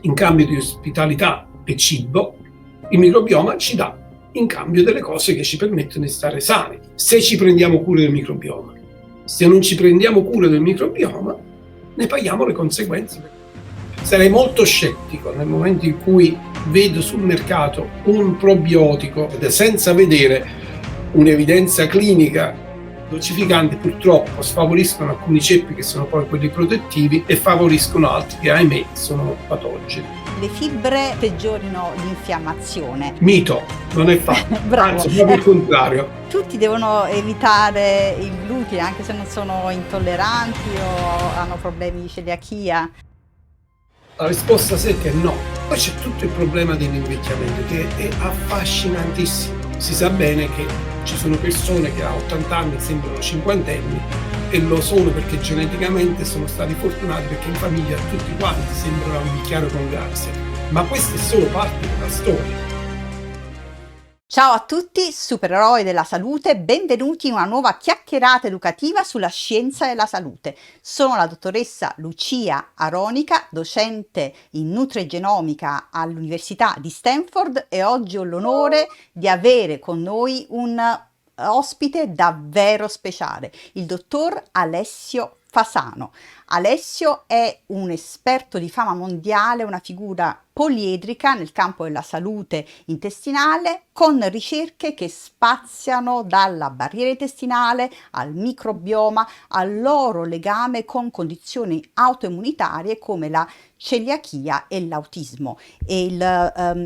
in cambio di ospitalità e cibo, il microbioma ci dà in cambio delle cose che ci permettono di stare sani, se ci prendiamo cura del microbioma. Se non ci prendiamo cura del microbioma, ne paghiamo le conseguenze. Sarei molto scettico nel momento in cui vedo sul mercato un probiotico senza vedere un'evidenza clinica. Dolcificanti purtroppo sfavoriscono alcuni ceppi che sono poi quelli protettivi e favoriscono altri che ahimè sono patogeni. Le fibre peggiorino l'infiammazione. Mito, non è fatto. Bravo. Anzi, proprio il contrario. Tutti devono evitare il glutine anche se non sono intolleranti o hanno problemi di celiachia. La risposta secca è no. Poi c'è tutto il problema dell'invecchiamento che è affascinantissimo. Si sa bene che ci sono persone che a 80 anni sembrano cinquantenni e lo sono perché geneticamente sono stati fortunati, perché in famiglia tutti quanti sembrano invecchiare con grazia. Ma questa è solo parte della storia. Ciao a tutti, supereroi della salute, benvenuti in una nuova chiacchierata educativa sulla scienza e la salute. Sono la dottoressa Lucia Aronica, docente in nutrigenomica all'Università di Stanford e oggi ho l'onore di avere con noi un ospite davvero speciale, il dottor Alessio Fasano. Alessio è un esperto di fama mondiale, una figura poliedrica nel campo della salute intestinale, con ricerche che spaziano dalla barriera intestinale al microbioma, al loro legame con condizioni autoimmunitarie come la celiachia e l'autismo.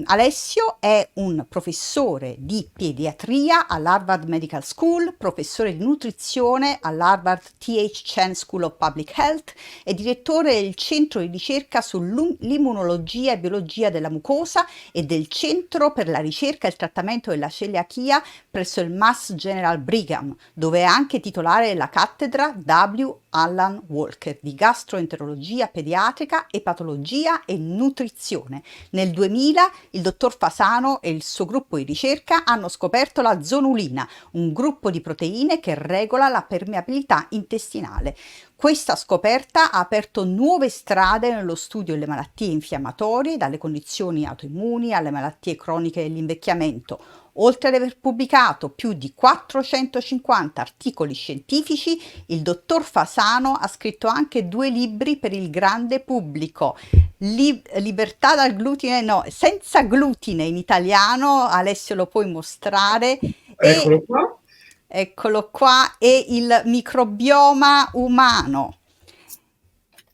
Alessio è un professore di pediatria all'Harvard Medical School, professore di nutrizione all'Harvard T.H. Chan School of Public Health e direttore del centro di ricerca sull'immunologia e biologia della mucosa e del centro per la ricerca e il trattamento della celiachia presso il Mass General Brigham, dove è anche titolare della cattedra W. Allan Walker di gastroenterologia pediatrica, epatologia e nutrizione. Nel 2000 il dottor Fasano e il suo gruppo di ricerca hanno scoperto la zonulina, un gruppo di proteine che regola la permeabilità intestinale. Questa scoperta ha aperto nuove strade nello studio delle malattie infiammatorie, dalle condizioni autoimmuni alle malattie croniche dell'invecchiamento. Oltre ad aver pubblicato più di 450 articoli scientifici, il dottor Fasano ha scritto anche 2 libri per il grande pubblico. Libertà dal glutine, no, senza glutine in italiano, Alessio lo puoi mostrare. Eccolo qua. Eccolo qua, e il microbioma umano,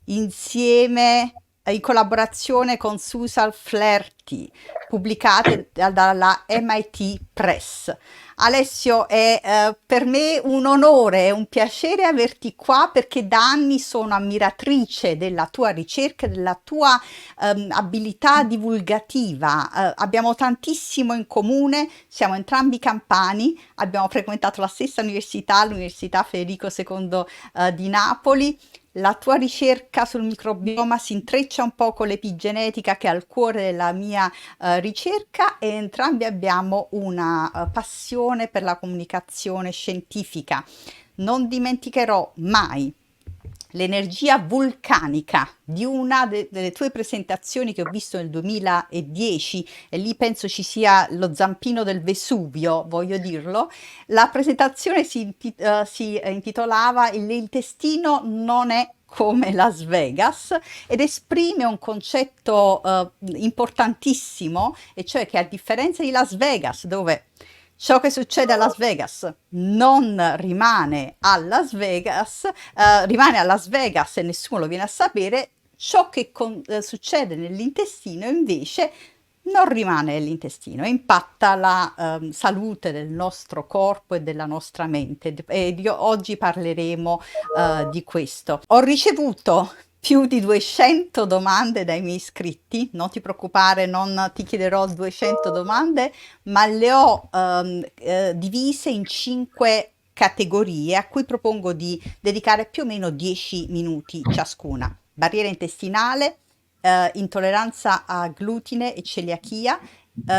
insieme in collaborazione con Susan Flaherty, pubblicate dalla MIT Press. Alessio, è per me un onore e un piacere averti qua perché da anni sono ammiratrice della tua ricerca, della tua abilità divulgativa. Abbiamo tantissimo in comune, siamo entrambi campani, abbiamo frequentato la stessa università, l'Università Federico II di Napoli. La tua ricerca sul microbioma si intreccia un po' con l'epigenetica che è al cuore della mia ricerca e entrambi abbiamo una passione per la comunicazione scientifica. Non dimenticherò mai l'energia vulcanica di una delle tue presentazioni che ho visto nel 2010 e lì penso ci sia lo zampino del Vesuvio, voglio dirlo. La presentazione si intitolava "L'intestino non è come Las Vegas" ed esprime un concetto importantissimo, e cioè che a differenza di Las Vegas, dove ciò che succede a Las Vegas non rimane a Las Vegas, rimane a Las Vegas e nessuno lo viene a sapere, ciò che succede nell'intestino invece non rimane nell'intestino e impatta la salute del nostro corpo e della nostra mente. E oggi parleremo di questo. Ho ricevuto più di 200 domande dai miei iscritti, non ti preoccupare, non ti chiederò 200 domande, ma le ho divise in 5 categorie a cui propongo di dedicare più o meno 10 minuti ciascuna. Barriera intestinale, intolleranza a glutine e celiachia,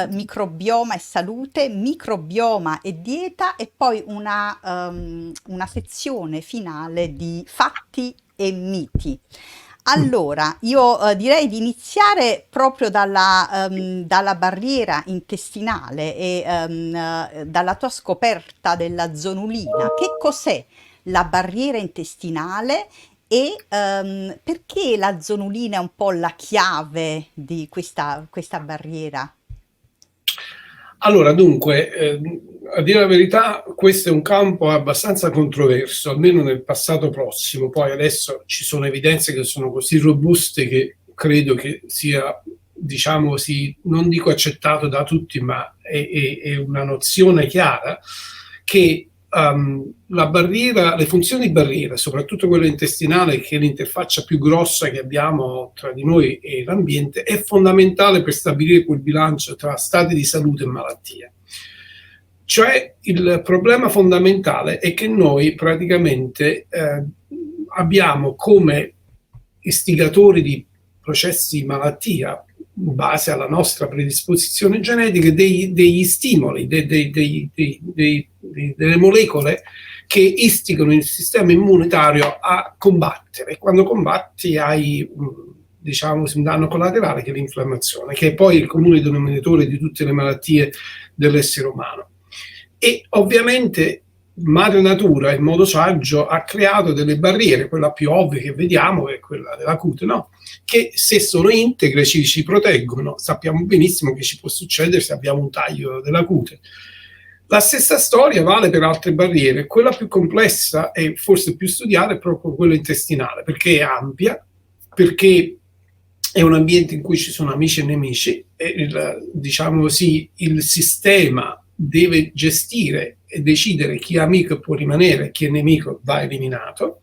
microbioma e salute, microbioma e dieta e poi una sezione finale di fatti e miti. Allora, io direi di iniziare proprio dalla barriera intestinale e dalla tua scoperta della zonulina. Che cos'è la barriera intestinale e perché la zonulina è un po' la chiave di questa barriera? Allora, dunque, a dire la verità, questo è un campo abbastanza controverso, almeno nel passato prossimo. Poi adesso ci sono evidenze che sono così robuste che credo che sia, diciamo, sì, non dico accettato da tutti, ma è una nozione chiara che la barriera, le funzioni di barriera, soprattutto quella intestinale, che è l'interfaccia più grossa che abbiamo tra di noi e l'ambiente, è fondamentale per stabilire quel bilancio tra stati di salute e malattia. Cioè, il problema fondamentale è che noi praticamente abbiamo come istigatori di processi di malattia, in base alla nostra predisposizione genetica, degli stimoli, delle molecole che istigano il sistema immunitario a combattere. Quando combatti hai, diciamo, un danno collaterale, che è l'infiammazione, che è poi il comune denominatore di tutte le malattie dell'essere umano. E ovviamente Madre Natura, in modo saggio, ha creato delle barriere. Quella più ovvia che vediamo è quella della cute, no? Che se sono integre ci proteggono. Sappiamo benissimo che ci può succedere se abbiamo un taglio della cute. La stessa storia vale per altre barriere. Quella più complessa e forse più studiata è proprio quella intestinale, perché è ampia, perché è un ambiente in cui ci sono amici e nemici, e diciamo così, il sistema deve gestire e decidere chi è amico può rimanere e chi è nemico va eliminato.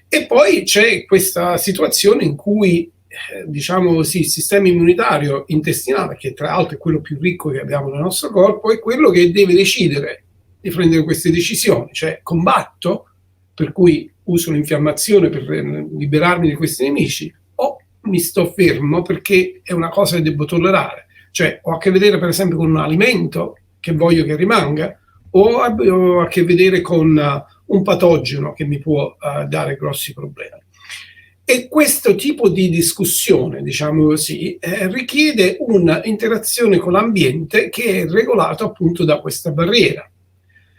E poi c'è questa situazione in cui, diciamo così, il sistema immunitario intestinale, che tra l'altro è quello più ricco che abbiamo nel nostro corpo, è quello che deve decidere di prendere queste decisioni, cioè combatto, per cui uso l'infiammazione per liberarmi di questi nemici, o mi sto fermo perché è una cosa che devo tollerare, cioè ho a che vedere per esempio con un alimento che voglio che rimanga, o ho a che vedere con un patogeno che mi può dare grossi problemi. E questo tipo di discussione, diciamo così, richiede un'interazione con l'ambiente che è regolato appunto da questa barriera.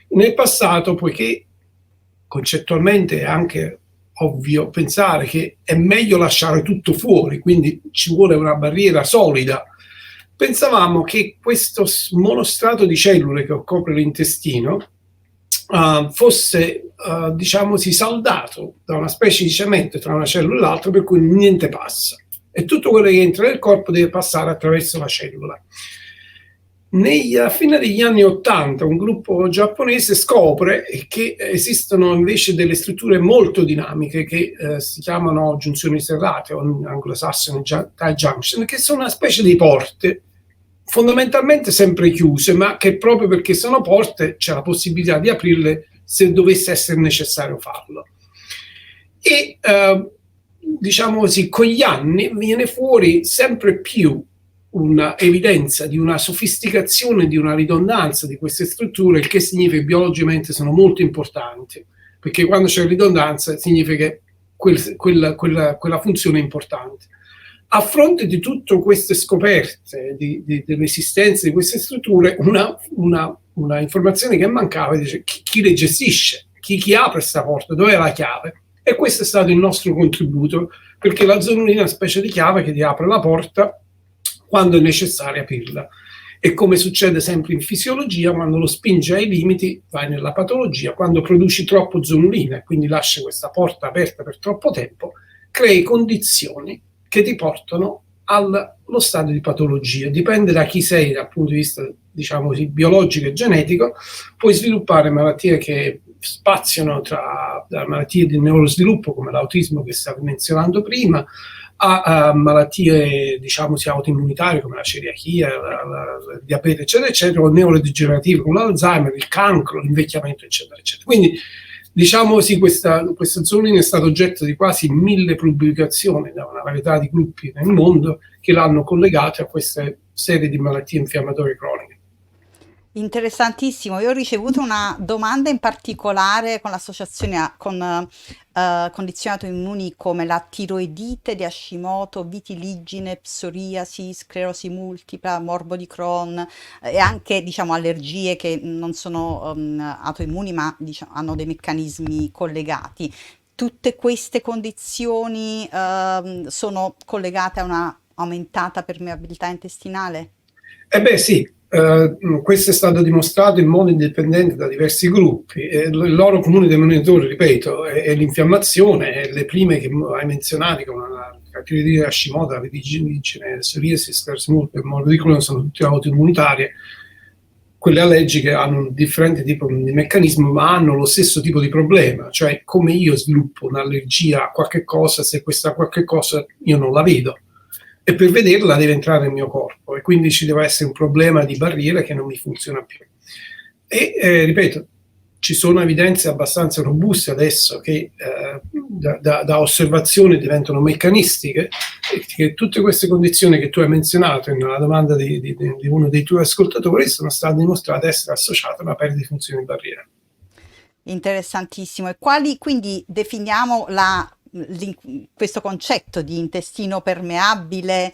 Nel passato, poiché concettualmente è anche ovvio pensare che è meglio lasciare tutto fuori, quindi ci vuole una barriera solida, pensavamo che questo monostrato di cellule che copre l'intestino fosse, diciamo, saldato da una specie di cemento tra una cellula e l'altra, per cui niente passa. E tutto quello che entra nel corpo deve passare attraverso la cellula. A fine degli anni '80 un gruppo giapponese scopre che esistono invece delle strutture molto dinamiche che si chiamano giunzioni serrate o in anglosassone tie junction, che sono una specie di porte fondamentalmente sempre chiuse, ma che proprio perché sono porte c'è la possibilità di aprirle se dovesse essere necessario farlo. E diciamo così, con gli anni viene fuori sempre più una evidenza di una sofisticazione, di una ridondanza di queste strutture, il che significa che biologicamente sono molto importanti, perché quando c'è ridondanza significa che quella funzione è importante. A fronte di tutte queste scoperte dell'esistenza di queste strutture, una informazione che mancava dice chi le gestisce, chi apre questa porta, dov'è la chiave? E questo è stato il nostro contributo, perché la zonulina è una specie di chiave che ti apre la porta quando è necessario aprirla. E come succede sempre in fisiologia, quando lo spingi ai limiti vai nella patologia. Quando produci troppo zonulina e quindi lasci questa porta aperta per troppo tempo, crei condizioni che ti portano allo stadio di patologia. Dipende da chi sei dal punto di vista, diciamo così, biologico e genetico. Puoi sviluppare malattie che spaziano tra malattie di neurosviluppo come l'autismo che stavi menzionando prima, a malattie, diciamo, autoimmunitarie come la celiachia, il diabete, eccetera, eccetera, o neurodegenerative come l'Alzheimer, il cancro, l'invecchiamento, eccetera, eccetera. Quindi, diciamo così, questa zonulina è stata oggetto di quasi 1000 pubblicazioni da una varietà di gruppi nel mondo che l'hanno collegata a queste serie di malattie infiammatorie croniche. Interessantissimo. Io ho ricevuto una domanda in particolare con l'associazione con condizioni autoimmuni come la tiroidite di Hashimoto, vitiligine, psoriasi, sclerosi multipla, morbo di Crohn e anche, diciamo, allergie che non sono autoimmuni, ma diciamo, hanno dei meccanismi collegati. Tutte queste condizioni sono collegate a una aumentata permeabilità intestinale? Eh beh sì, questo è stato dimostrato in modo indipendente da diversi gruppi. Il loro comune denominatore, ripeto, è l'infiammazione, e le prime che hai menzionato, come la tiroide di Hashimoto, la vitiligine, la psoriasi, sclerosi multipla e morbo di Crohn, sono tutte autoimmunitarie. Quelle allergiche hanno un differente tipo di meccanismo, ma hanno lo stesso tipo di problema, cioè come io sviluppo un'allergia a qualche cosa, se questa qualche cosa io non la vedo, e per vederla deve entrare nel mio corpo, e quindi ci deve essere un problema di barriera che non mi funziona più. E ripeto, ci sono evidenze abbastanza robuste adesso che da osservazione diventano meccanistiche, e che tutte queste condizioni che tu hai menzionato nella domanda di uno dei tuoi ascoltatori sono state dimostrate essere associate a una perdita di funzione di barriera. Interessantissimo. E quali, quindi definiamo questo concetto di intestino permeabile,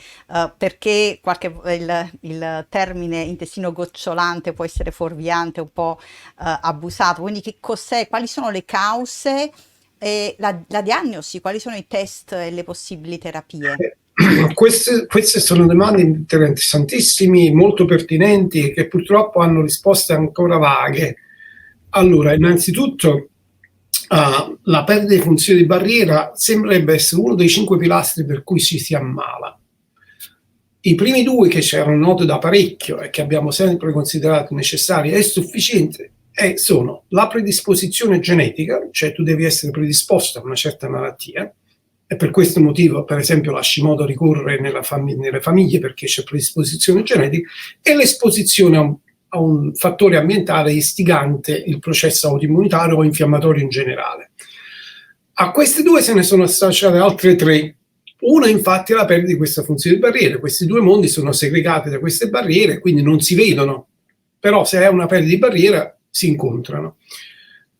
perché il termine intestino gocciolante può essere fuorviante, un po' abusato. Quindi che cos'è? Quali sono le cause e la diagnosi? Quali sono i test e le possibili terapie? Queste sono domande interessantissime, molto pertinenti e che purtroppo hanno risposte ancora vaghe. Allora, innanzitutto, la perdita di funzione di barriera sembrerebbe essere uno dei 5 pilastri per cui ci si ammala. I primi due, che c'erano noti da parecchio e che abbiamo sempre considerato necessari e sufficienti, sono la predisposizione genetica, cioè tu devi essere predisposto a una certa malattia, e per questo motivo, per esempio, l'Hashimoto ricorre nelle famiglie perché c'è predisposizione genetica, e l'esposizione a un fattore ambientale istigante il processo autoimmunitario o infiammatorio in generale. A questi due se ne sono associate altre tre. Una, infatti, è la perdita di questa funzione di barriera. Questi due mondi sono segregati da queste barriere, quindi non si vedono, però se è una perdita di barriera si incontrano.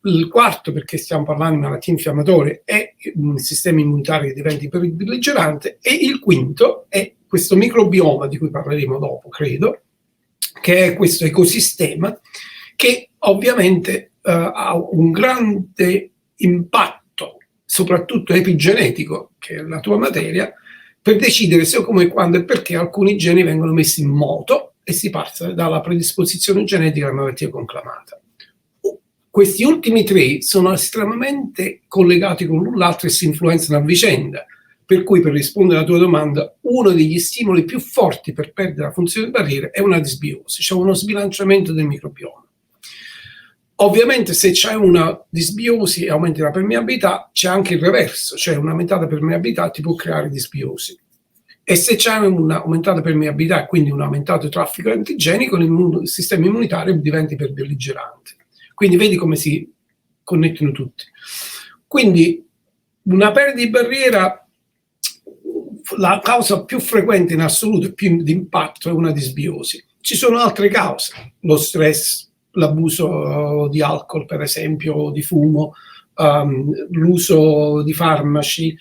Il quarto, perché stiamo parlando di malattie infiammatorie, è un sistema immunitario che diventa iperbelligerante, e il quinto è questo microbioma di cui parleremo dopo, credo, che è questo ecosistema che ovviamente ha un grande impatto, soprattutto epigenetico, che è la tua materia, per decidere se, come, quando e perché alcuni geni vengono messi in moto e si parte dalla predisposizione genetica alla malattia conclamata. Questi ultimi tre sono estremamente collegati con l'altro e si influenzano a vicenda, per cui, per rispondere alla tua domanda, uno degli stimoli più forti per perdere la funzione di barriera è una disbiosi, cioè uno sbilanciamento del microbioma. Ovviamente se c'è una disbiosi e aumenti la permeabilità, c'è anche il reverso, cioè un'aumentata permeabilità ti può creare disbiosi. E se c'è un'aumentata permeabilità e quindi un aumentato traffico antigenico, il sistema immunitario diventa iperbelligerante. Quindi vedi come si connettono tutti. Quindi una perdita di barriera, la causa più frequente in assoluto e più di impatto è una disbiosi. Ci sono altre cause, lo stress, l'abuso di alcol per esempio, o di fumo, l'uso di farmaci,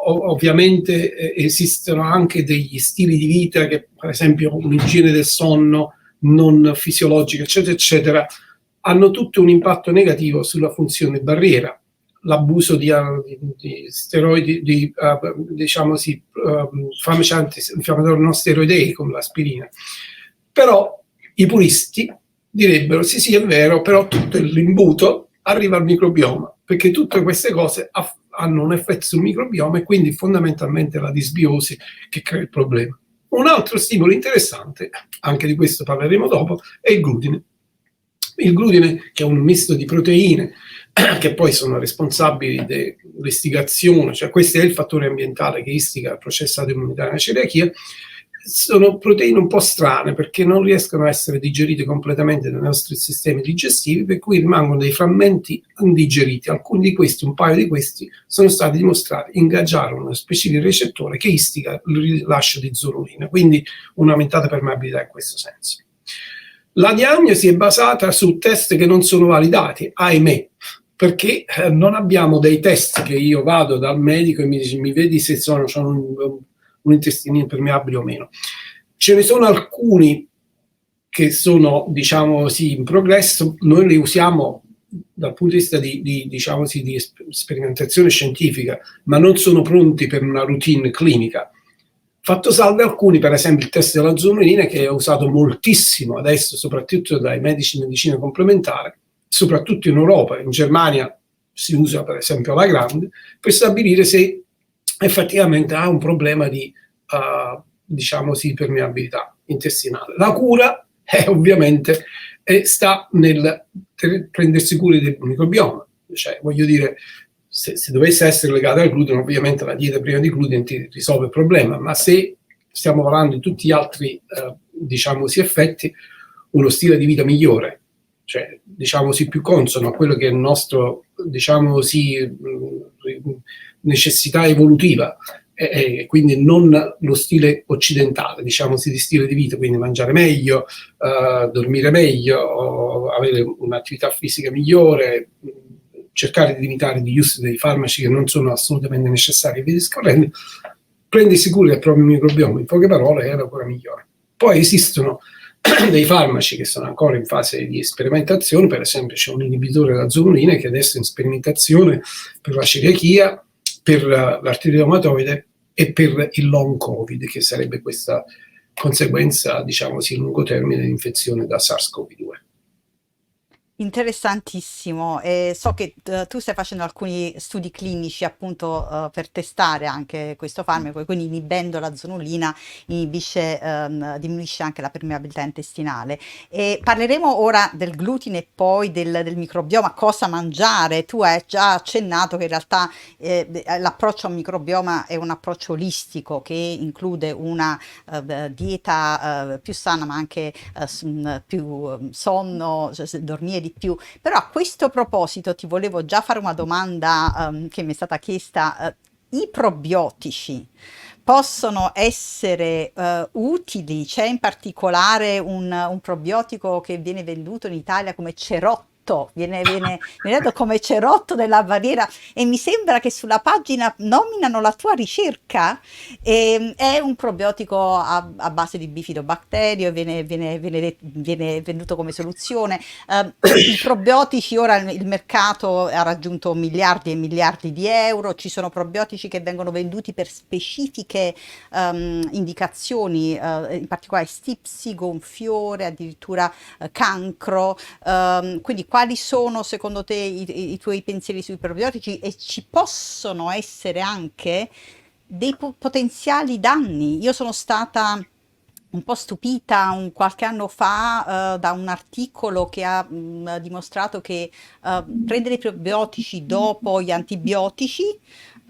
ovviamente esistono anche degli stili di vita che, per esempio, un'igiene del sonno non fisiologica, eccetera, eccetera, hanno tutto un impatto negativo sulla funzione barriera. L'abuso di steroidi, diciamo sì, farmaci antinfiammatori non steroidei come l'aspirina. Però i puristi direbbero sì, sì, è vero, però tutto l'imbuto arriva al microbioma, perché tutte queste cose hanno un effetto sul microbioma e quindi fondamentalmente la disbiosi che crea il problema. Un altro stimolo interessante, anche di questo parleremo dopo, è il glutine. Il glutine, che è un misto di proteine che poi sono responsabili dell'istigazione, cioè questo è il fattore ambientale che istiga il processo autoimmunitario della celiachia. Sono proteine un po' strane perché non riescono a essere digerite completamente dai nostri sistemi digestivi, per cui rimangono dei frammenti indigeriti. Alcuni di questi, un paio di questi, sono stati dimostrati ingaggiare uno specifico recettore che istiga il rilascio di zonulina, quindi un'aumentata permeabilità in questo senso. La diagnosi è basata su test che non sono validati, ahimè, perché non abbiamo dei test che io vado dal medico e mi dice mi vedi se sono un intestino impermeabile o meno. Ce ne sono alcuni che sono, diciamo sì, in progresso, noi li usiamo dal punto di vista diciamo sì, di sperimentazione scientifica, ma non sono pronti per una routine clinica. Fatto salve alcuni, per esempio il test della zonulina, che è usato moltissimo adesso, soprattutto dai medici di medicina complementare, soprattutto in Europa. In Germania si usa per esempio alla grande, per stabilire se effettivamente ha un problema di, diciamo sì, permeabilità intestinale. La cura ovviamente sta nel prendersi cura del microbioma, cioè voglio dire, se dovesse essere legata al glutine, ovviamente la dieta prima di glutine ti risolve il problema, ma se stiamo parlando di tutti gli altri, diciamo sì, effetti, uno stile di vita migliore, cioè diciamo sì, più consono a quello che è il nostro, diciamo sì, necessità evolutiva, e quindi non lo stile occidentale, diciamo sì, di stile di vita, quindi mangiare meglio, dormire meglio, avere un'attività fisica migliore, cercare di limitare gli usi dei farmaci che non sono assolutamente necessari e via discorrendo, prendersi cura del proprio microbioma, in poche parole è la cura migliore. Poi esistono dei farmaci che sono ancora in fase di sperimentazione, per esempio c'è un inibitore della zonulina che adesso è in sperimentazione per la celiachia, per l'artrite reumatoide e per il long covid, che sarebbe questa conseguenza, diciamo sì, a lungo termine di infezione da SARS-CoV-2. Interessantissimo, so che tu stai facendo alcuni studi clinici appunto per testare anche questo farmaco, quindi inibendo la zonulina diminuisce anche la permeabilità intestinale. E parleremo ora del glutine e poi del microbioma, cosa mangiare. Tu hai già accennato che in realtà l'approccio al microbioma è un approccio olistico che include una dieta più sana, ma anche più sonno, dormire di più. Però a questo proposito ti volevo già fare una domanda che mi è stata chiesta. I probiotici possono essere utili? C'è in particolare un probiotico che viene venduto in Italia come cerotto, viene detto come cerotto della barriera, e mi sembra che sulla pagina nominano la tua ricerca. È un probiotico a base di bifidobacterio e viene venduto come soluzione. I probiotici, ora il mercato ha raggiunto miliardi e miliardi di euro, ci sono probiotici che vengono venduti per specifiche indicazioni, in particolare stipsi, gonfiore, addirittura cancro. Quindi quali sono secondo te i tuoi pensieri sui probiotici, e ci possono essere anche dei potenziali danni? Io sono stata un po' stupita qualche anno fa da un articolo che ha dimostrato che prendere i probiotici dopo gli antibiotici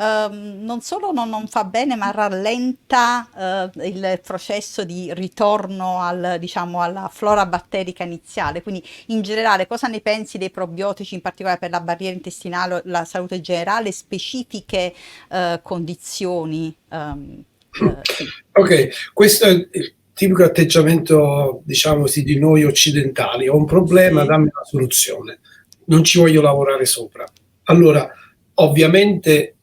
non solo non fa bene, ma rallenta il processo di ritorno diciamo, alla flora batterica iniziale. Quindi in generale cosa ne pensi dei probiotici, in particolare per la barriera intestinale, la salute generale, specifiche condizioni? Sì. Ok, questo è il tipico atteggiamento, diciamo sì, di noi occidentali. Ho un problema, Sì. dammi una soluzione. Non ci voglio lavorare sopra. Allora, ovviamente,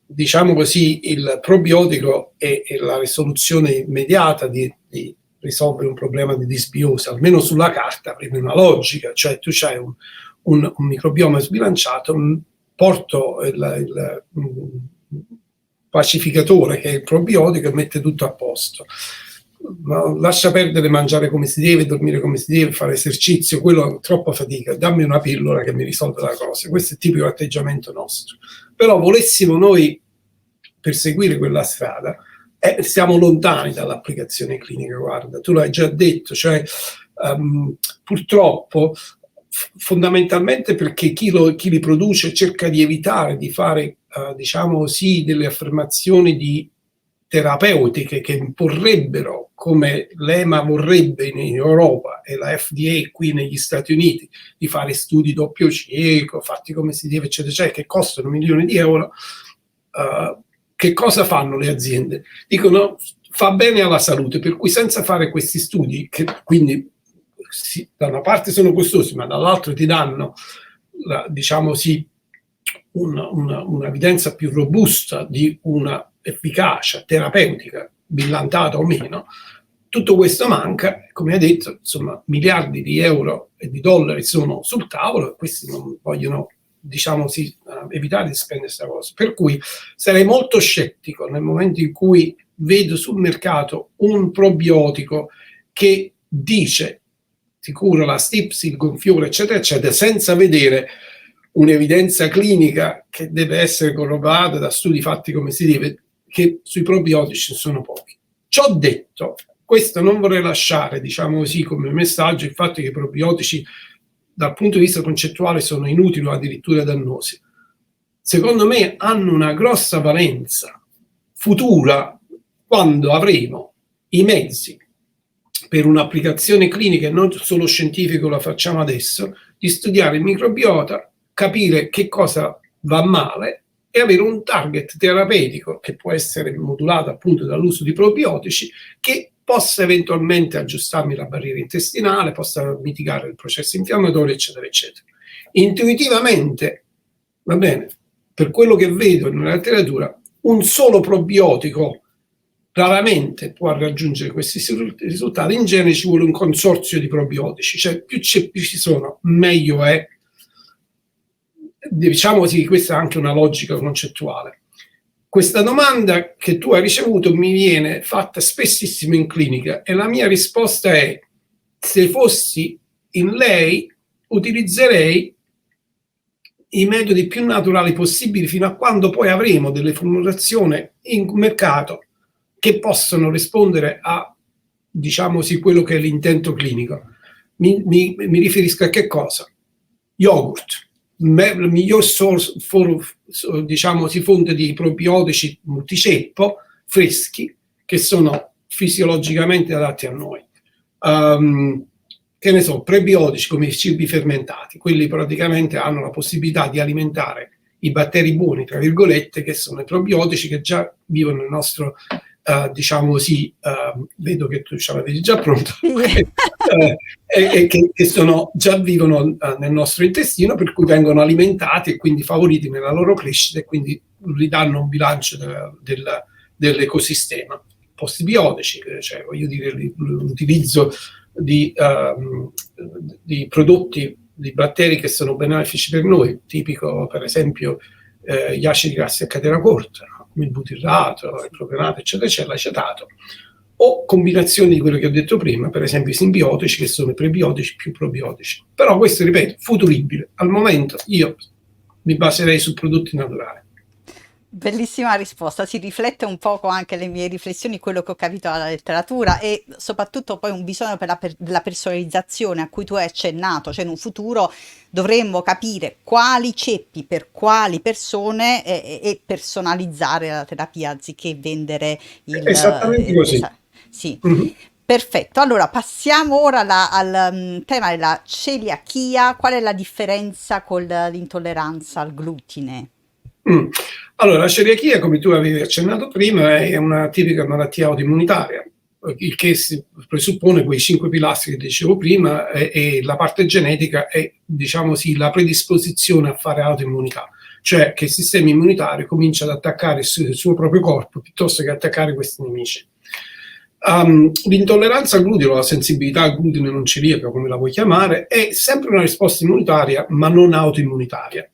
diciamo così, il probiotico è la risoluzione immediata di risolvere un problema di disbiosi, almeno sulla carta, avremo una logica, cioè tu hai un microbioma sbilanciato, porto il pacificatore che è il probiotico e mette tutto a posto. Ma lascia perdere mangiare come si deve, dormire come si deve, fare esercizio, quello è troppa fatica, dammi una pillola che mi risolve la cosa. Questo è il tipico atteggiamento nostro. Però volessimo noi perseguire quella strada, siamo lontani dall'applicazione clinica. Guarda, tu l'hai già detto, cioè purtroppo fondamentalmente perché chi li produce cerca di evitare di fare diciamo sì, delle affermazioni terapeutiche che imporrebbero, come l'EMA vorrebbe in Europa e la FDA qui negli Stati Uniti, di fare studi doppio cieco, fatti come si deve, eccetera, eccetera, che costano milioni di euro. Che cosa fanno le aziende? Dicono fa bene alla salute, per cui senza fare questi studi, che quindi da una parte sono costosi, ma dall'altro ti danno, diciamo sì, un'evidenza più robusta di una efficacia terapeutica, millantata o meno, tutto questo manca. Come hai detto, insomma, miliardi di euro e di dollari sono sul tavolo e questi non vogliono, diciamo sì, evitare di spendere questa cosa. Per cui sarei molto scettico nel momento in cui vedo sul mercato un probiotico che dice ti cura la stipsi, il gonfiore, eccetera, eccetera, senza vedere un'evidenza clinica che deve essere corroborata da studi fatti come si deve, che sui probiotici sono pochi. Ciò detto, questo non vorrei lasciare, diciamo così, come messaggio il fatto che i probiotici dal punto di vista concettuale sono inutili o addirittura dannosi. Secondo me hanno una grossa valenza futura quando avremo i mezzi per un'applicazione clinica e non solo scientifica, la facciamo adesso, di studiare il microbiota, capire che cosa va male e avere un target terapeutico che può essere modulato appunto dall'uso di probiotici che possa eventualmente aggiustarmi la barriera intestinale, possa mitigare il processo infiammatorio, eccetera, eccetera. Intuitivamente, va bene, per quello che vedo nella letteratura, un solo probiotico raramente può raggiungere questi risultati. In genere ci vuole un consorzio di probiotici, cioè più ci sono, meglio è. Diciamo sì, questa è anche una logica concettuale. Questa domanda che tu hai ricevuto mi viene fatta spessissimo in clinica e la mia risposta è: se fossi in lei utilizzerei i metodi più naturali possibili fino a quando poi avremo delle formulazioni in mercato che possono rispondere a, diciamo sì, quello che è l'intento clinico. Mi riferisco a che cosa? Yogurt, il miglior diciamo, si fonte di probiotici multiceppo freschi che sono fisiologicamente adatti a noi. Che ne so, prebiotici come i cibi fermentati, quelli praticamente hanno la possibilità di alimentare i batteri buoni, tra virgolette, che sono i probiotici che già vivono nel nostro, diciamo così, vedo che tu ce l'avevi già pronto, e che sono, già vivono nel nostro intestino, per cui vengono alimentati e quindi favoriti nella loro crescita e quindi ridanno un bilancio dell'ecosistema. Postbiotici, cioè voglio dire l'utilizzo di prodotti, di batteri che sono benefici per noi, tipico per esempio gli acidi grassi a catena corta, no? Come il butirrato, il propionato, eccetera, eccetera, l'acetato, o combinazioni di quello che ho detto prima, per esempio i simbiotici che sono i prebiotici più probiotici. Però questo, ripeto, futuribile. Al momento io mi baserei su prodotti naturali. Bellissima risposta, si riflette un poco anche le mie riflessioni, quello che ho capito dalla letteratura e soprattutto poi un bisogno per la personalizzazione a cui tu hai accennato, cioè in un futuro dovremmo capire quali ceppi per quali persone e personalizzare la terapia anziché vendere Esattamente così. sì. Mm-hmm. Perfetto, allora passiamo ora al tema della celiachia. Qual è la differenza con l'intolleranza al glutine? Allora, la celiachia, come tu avevi accennato prima, è una tipica malattia autoimmunitaria, il che si presuppone quei 5 pilastri che dicevo prima, e la parte genetica è, diciamo sì, la predisposizione a fare autoimmunità, cioè che il sistema immunitario comincia ad attaccare il suo proprio corpo piuttosto che attaccare questi nemici. L'intolleranza al glutine o la sensibilità al glutine non celiaca, come la vuoi chiamare, è sempre una risposta immunitaria ma non autoimmunitaria,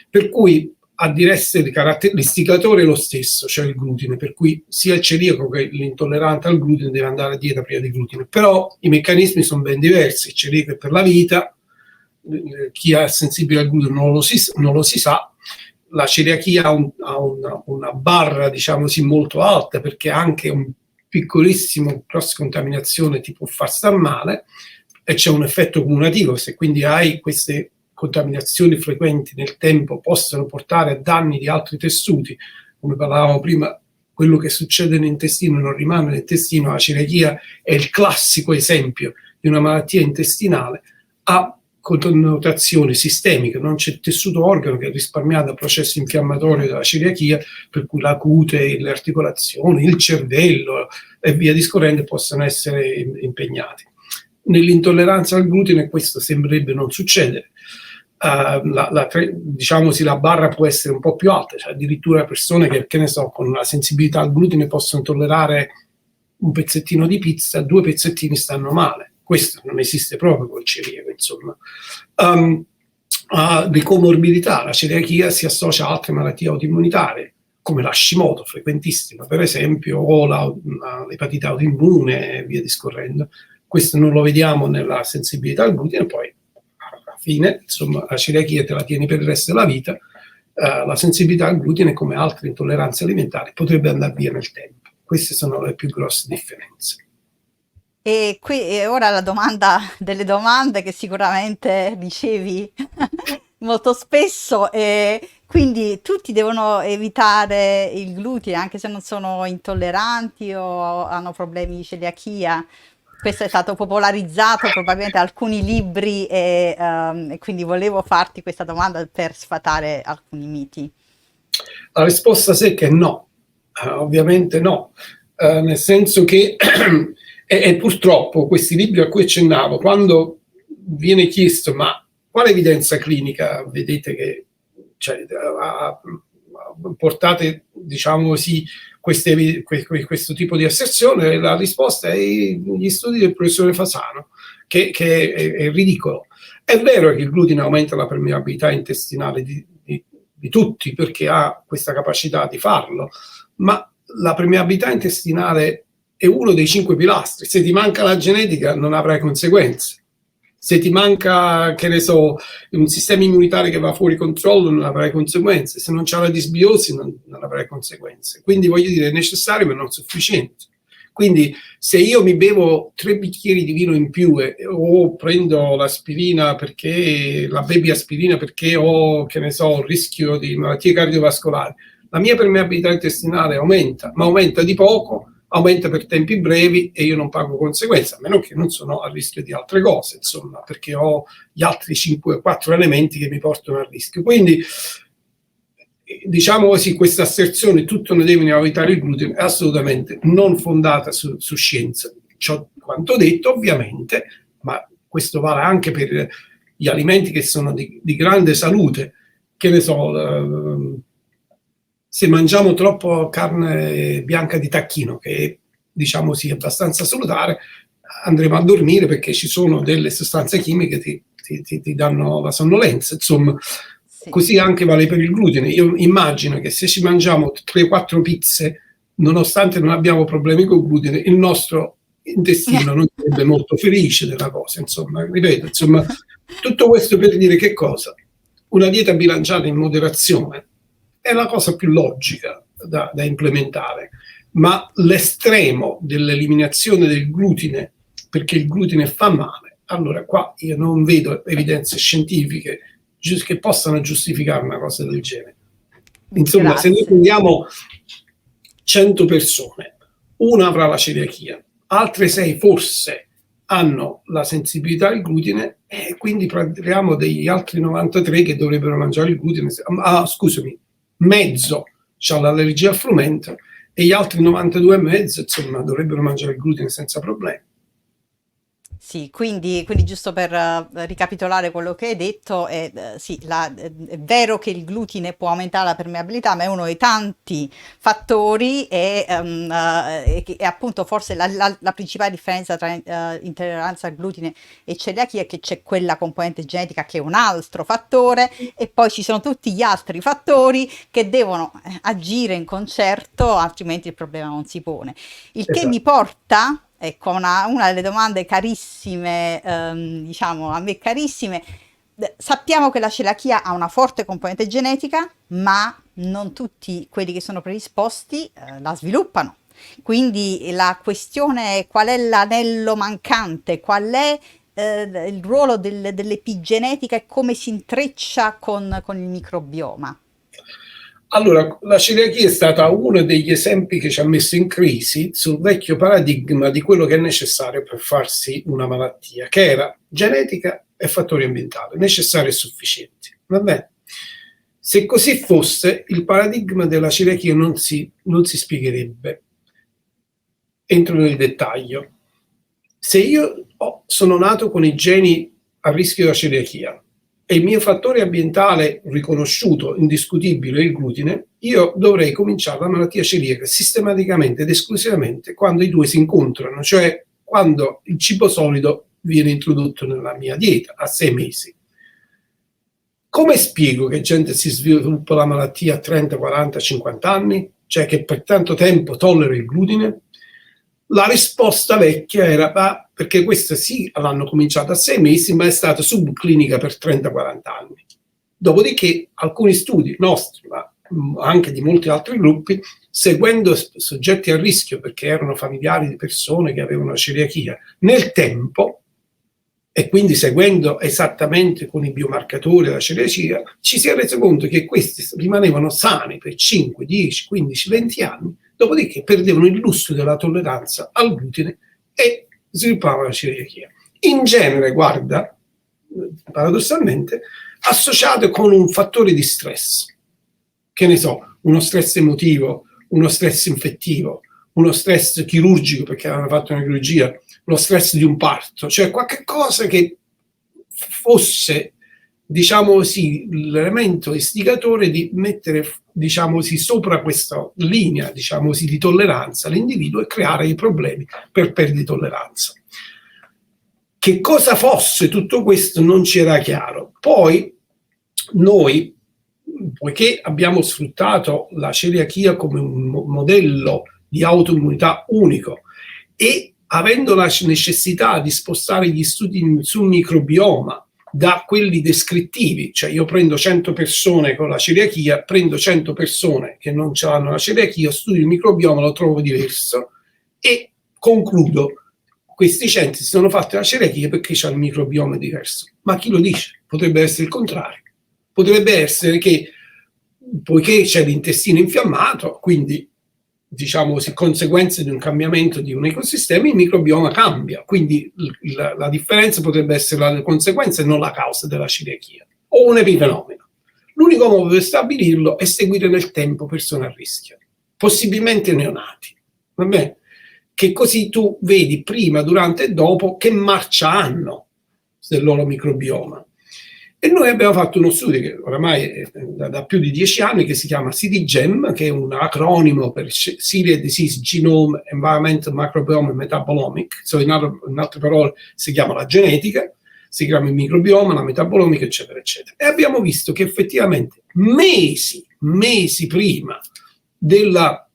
per cui a diresse di carattere, l'istigatore è lo stesso, cioè il glutine, per cui sia il celiaco che l'intollerante al glutine deve andare a dieta priva di glutine, però i meccanismi sono ben diversi. Il celiaco è per la vita, chi è sensibile al glutine non lo si sa, la celiachia ha una barra, diciamo sì, molto alta, perché anche un piccolissimo cross contaminazione ti può far star male e c'è un effetto cumulativo. Se quindi hai queste contaminazioni frequenti nel tempo possono portare a danni di altri tessuti, come parlavamo prima, quello che succede nell'intestino non rimane nell'intestino. La celiachia è il classico esempio di una malattia intestinale a connotazione sistemica, non c'è tessuto organo che è risparmiato dal processo infiammatorio della celiachia, per cui la cute, le articolazioni, il cervello e via discorrendo possono essere impegnati. Nell'intolleranza al glutine questo sembrerebbe non succedere. Diciamo la barra può essere un po' più alta, cioè addirittura persone che ne so, con la sensibilità al glutine possono tollerare un pezzettino di pizza, 2 pezzettini stanno male. Questo non esiste proprio col celiaco, insomma. Di comorbidità, la celiachia si associa a altre malattie autoimmunitarie, come l'Hashimoto, frequentissima, per esempio, o l'epatite autoimmune e via discorrendo. Questo non lo vediamo nella sensibilità al glutine, poi alla fine, insomma, la celiachia te la tieni per il resto della vita, la sensibilità al glutine, come altre intolleranze alimentari, potrebbe andare via nel tempo. Queste sono le più grosse differenze. E ora la domanda delle domande che sicuramente ricevi molto spesso, e quindi tutti devono evitare il glutine anche se non sono intolleranti o hanno problemi di celiachia. Questo è stato popolarizzato probabilmente da alcuni libri e quindi volevo farti questa domanda per sfatare alcuni miti. La risposta secca è no, ovviamente no, nel senso che e purtroppo questi libri a cui accennavo, quando viene chiesto ma quale evidenza clinica vedete che portate, diciamo così, questo tipo di asserzione, la risposta è gli studi del professore Fasano, che è ridicolo. È vero che il glutine aumenta la permeabilità intestinale di tutti, perché ha questa capacità di farlo, ma la permeabilità intestinale è uno dei 5 pilastri. Se ti manca la genetica non avrai conseguenze. Se ti manca, che ne so, un sistema immunitario che va fuori controllo, non avrai conseguenze. Se non c'è la disbiosi, non avrai conseguenze. Quindi voglio dire, è necessario ma non sufficiente. Quindi se io mi bevo 3 bicchieri di vino in più o prendo l'aspirina perché la bevi aspirina perché ho, che ne so, un rischio di malattie cardiovascolari, la mia permeabilità intestinale aumenta, ma aumenta di poco, aumenta per tempi brevi e io non pago conseguenze, a meno che non sono a rischio di altre cose, insomma, perché ho gli altri 4 elementi che mi portano a rischio. Quindi, diciamo così, questa asserzione tutto ne devono evitare il glutine è assolutamente non fondata su scienza. Ciò quanto detto, ovviamente, ma questo vale anche per gli alimenti che sono di grande salute, che ne so, se mangiamo troppo carne bianca di tacchino, che diciamo sì, è abbastanza salutare, andremo a dormire perché ci sono delle sostanze chimiche che ti danno la sonnolenza, insomma. Sì. Così anche vale per il glutine. Io immagino che se ci mangiamo 3-4 pizze, nonostante non abbiamo problemi con il glutine, il nostro intestino non sarebbe molto felice della cosa, insomma, ripeto, insomma, tutto questo per dire che cosa? Una dieta bilanciata in moderazione è la cosa più logica da implementare, ma l'estremo dell'eliminazione del glutine perché il glutine fa male, allora qua io non vedo evidenze scientifiche che possano giustificare una cosa del genere. Insomma, grazie. Se noi prendiamo 100 persone, una avrà la celiachia, altre 6 forse hanno la sensibilità al glutine e quindi parliamo degli altri 93 che dovrebbero mangiare il glutine. Scusami, mezzo c'ha l'allergia al frumento e gli altri 92,5 insomma dovrebbero mangiare il glutine senza problemi. Sì, quindi giusto per ricapitolare quello che hai detto, sì, è vero che il glutine può aumentare la permeabilità, ma è uno dei tanti fattori e appunto forse la principale differenza tra intolleranza al glutine e celiachia è che c'è quella componente genetica che è un altro fattore e poi ci sono tutti gli altri fattori che devono agire in concerto, altrimenti il problema non si pone. Il che mi porta... Ecco, una delle domande carissime, diciamo a me carissime. Sappiamo che la celiachia ha una forte componente genetica, ma non tutti quelli che sono predisposti la sviluppano. Quindi la questione è qual è l'anello mancante, qual è il ruolo dell'epigenetica e come si intreccia con il microbioma. Allora, la celiachia è stata uno degli esempi che ci ha messo in crisi sul vecchio paradigma di quello che è necessario per farsi una malattia, che era genetica e fattori ambientali, necessari e sufficienti. Va bene? Se così fosse, il paradigma della celiachia non si spiegherebbe. Entro nel dettaglio. Se io sono nato con i geni a rischio della celiachia e il mio fattore ambientale riconosciuto, indiscutibile, è il glutine, io dovrei cominciare la malattia celiaca sistematicamente ed esclusivamente quando i due si incontrano, cioè quando il cibo solido viene introdotto nella mia dieta a 6 mesi. Come spiego che gente si sviluppa la malattia a 30, 40, 50 anni? Cioè che per tanto tempo tollera il glutine? La risposta vecchia era perché questa sì, l'hanno cominciata a 6 mesi, ma è stata subclinica per 30-40 anni. Dopodiché alcuni studi nostri, ma anche di molti altri gruppi, seguendo soggetti a rischio perché erano familiari di persone che avevano la celiachia, nel tempo, e quindi seguendo esattamente con i biomarcatori della celiachia, ci si è reso conto che questi rimanevano sani per 5, 10, 15, 20 anni, dopodiché perdevano il lustro della tolleranza al glutine e sviluppavano la celiachia. In genere, guarda, paradossalmente, associato con un fattore di stress. Che ne so, uno stress emotivo, uno stress infettivo, uno stress chirurgico perché avevano fatto una chirurgia, lo stress di un parto, cioè qualche cosa che fosse, diciamo così, l'elemento istigatore di mettere, diciamo così, sopra questa linea, diciamo così, di tolleranza all'individuo e creare i problemi per perdita di tolleranza. Che cosa fosse tutto questo non ci era chiaro. Poi noi, poiché abbiamo sfruttato la celiachia come un modello di autoimmunità unico e avendo la necessità di spostare gli studi sul microbioma da quelli descrittivi, cioè io prendo 100 persone con la celiachia, prendo 100 persone che non ce l'hanno la celiachia, studio il microbioma, lo trovo diverso e concludo, questi 100 si sono fatti la celiachia perché c'è il microbioma diverso. Ma chi lo dice? Potrebbe essere il contrario. Potrebbe essere che poiché c'è l'intestino infiammato, quindi diciamo così, conseguenze di un cambiamento di un ecosistema, il microbioma cambia, quindi la differenza potrebbe essere la conseguenza e non la causa della celiachia, o un epifenomeno. L'unico modo per stabilirlo è seguire nel tempo persone a rischio, possibilmente neonati, va bene? Che così tu vedi prima, durante e dopo che marcia hanno del loro microbioma. E noi abbiamo fatto uno studio che oramai è da più di 10 anni che si chiama CDGEM, che è un acronimo per Celiac Disease Genome Environment Microbiome Metabolomic, in altre parole si chiama la genetica, si chiama il microbioma, la metabolomica, eccetera, eccetera. E abbiamo visto che effettivamente mesi prima della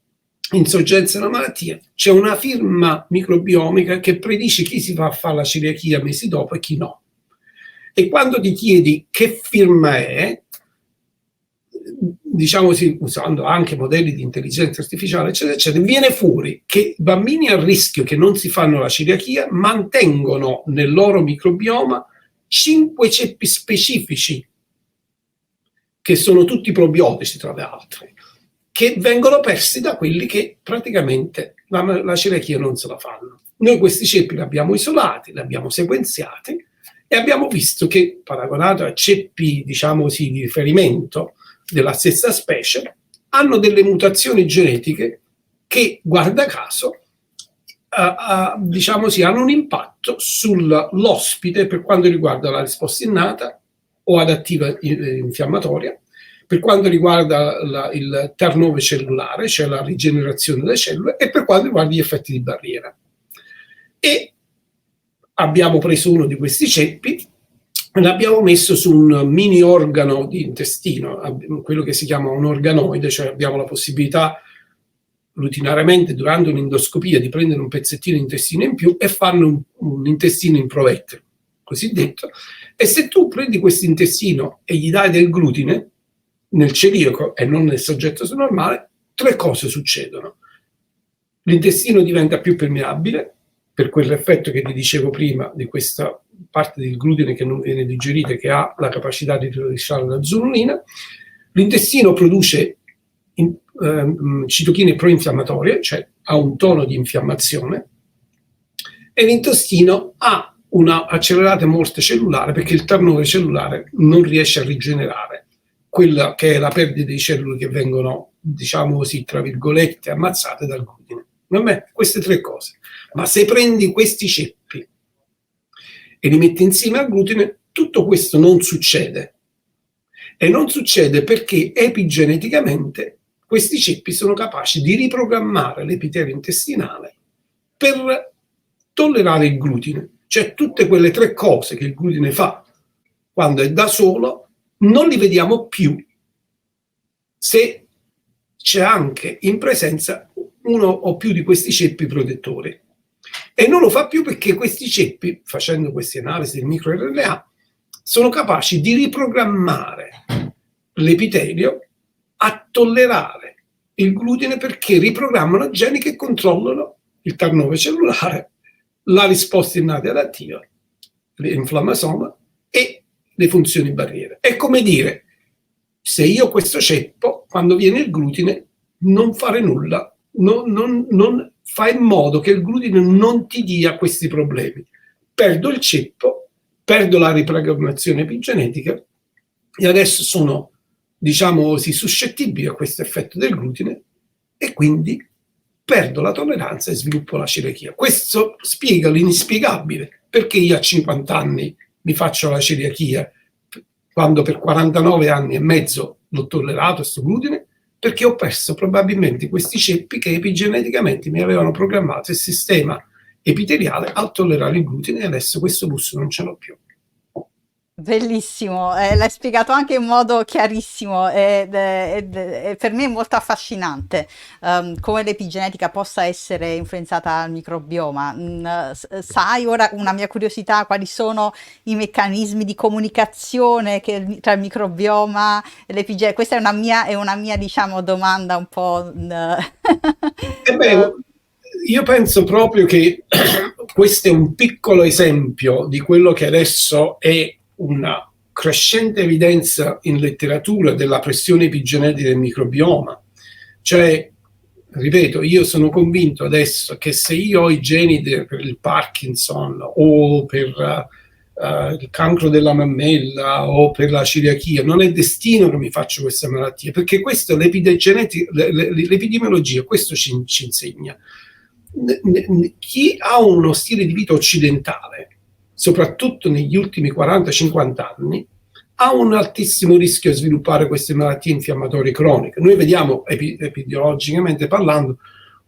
insorgenza della malattia c'è una firma microbiomica che predice chi si va a fare la celiachia mesi dopo e chi no. E quando ti chiedi che firma è, diciamo così, usando anche modelli di intelligenza artificiale, eccetera, eccetera, viene fuori che i bambini a rischio che non si fanno la celiachia mantengono nel loro microbioma 5 ceppi specifici, che sono tutti probiotici, tra le altre, che vengono persi da quelli che praticamente la celiachia non se la fanno. Noi questi ceppi li abbiamo isolati, li abbiamo sequenziati, e abbiamo visto che, paragonato a ceppi, diciamo così, di riferimento della stessa specie, hanno delle mutazioni genetiche che, guarda caso, diciamo così, hanno un impatto sull'ospite per quanto riguarda la risposta innata o adattiva infiammatoria, per quanto riguarda il turnover cellulare, cioè la rigenerazione delle cellule, e per quanto riguarda gli effetti di barriera. E abbiamo preso uno di questi ceppi e l'abbiamo messo su un mini organo di intestino, quello che si chiama un organoide, cioè abbiamo la possibilità rutinariamente durante un'endoscopia di prendere un pezzettino di intestino in più e farne un intestino in provetto, cosiddetto, e se tu prendi questo intestino e gli dai del glutine nel celiaco e non nel soggetto normale, 3 cose succedono. L'intestino diventa più permeabile, per quell'effetto che ti dicevo prima di questa parte del glutine che non viene digerita, che ha la capacità di rilasciare la zonulina. L'intestino produce citochine proinfiammatorie, cioè ha un tono di infiammazione, e l'intestino ha una accelerata morte cellulare perché il turnover cellulare non riesce a rigenerare quella che è la perdita di cellule che vengono, diciamo così, tra virgolette, ammazzate dal glutine. Vabbè, queste 3 cose. Ma se prendi questi ceppi e li metti insieme al glutine, tutto questo non succede. E non succede perché epigeneticamente questi ceppi sono capaci di riprogrammare l'epitelio intestinale per tollerare il glutine. Cioè tutte quelle 3 cose che il glutine fa quando è da solo, non li vediamo più se c'è anche in presenza uno o più di questi ceppi protettori. E non lo fa più perché questi ceppi, facendo queste analisi del microRNA, sono capaci di riprogrammare l'epitelio a tollerare il glutine perché riprogrammano geni che controllano il turnover cellulare, la risposta innata adattiva, l'inflammasoma e le funzioni barriere. È come dire, se io ho questo ceppo, quando viene il glutine, non fare nulla, non fai in modo che il glutine non ti dia questi problemi. Perdo il ceppo, perdo la riprogrammazione epigenetica e adesso sono, diciamo così, suscettibile a questo effetto del glutine e quindi perdo la tolleranza e sviluppo la celiachia. Questo spiega l'inspiegabile. Perché io a 50 anni mi faccio la celiachia quando per 49 anni e mezzo l'ho tollerato questo glutine? Perché ho perso probabilmente questi ceppi che epigeneticamente mi avevano programmato il sistema epiteliale a tollerare il glutine e adesso questo lusso non ce l'ho più. Bellissimo, l'hai spiegato anche in modo chiarissimo ed per me è molto affascinante come l'epigenetica possa essere influenzata dal microbioma. Sai ora, una mia curiosità, quali sono i meccanismi di comunicazione tra il microbioma e l'epigenetica? Questa è una mia diciamo domanda un po'... Io penso proprio che questo è un piccolo esempio di quello che adesso è una crescente evidenza in letteratura della pressione epigenetica del microbioma. Cioè, ripeto, io sono convinto adesso che se io ho i geni per il Parkinson o per il cancro della mammella o per la celiachia, non è destino che mi faccio questa malattia, perché questo l'epidemiologia, questo ci insegna. Chi ha uno stile di vita occidentale, soprattutto negli ultimi 40-50 anni, ha un altissimo rischio di sviluppare queste malattie infiammatorie croniche. Noi vediamo, epidemiologicamente parlando,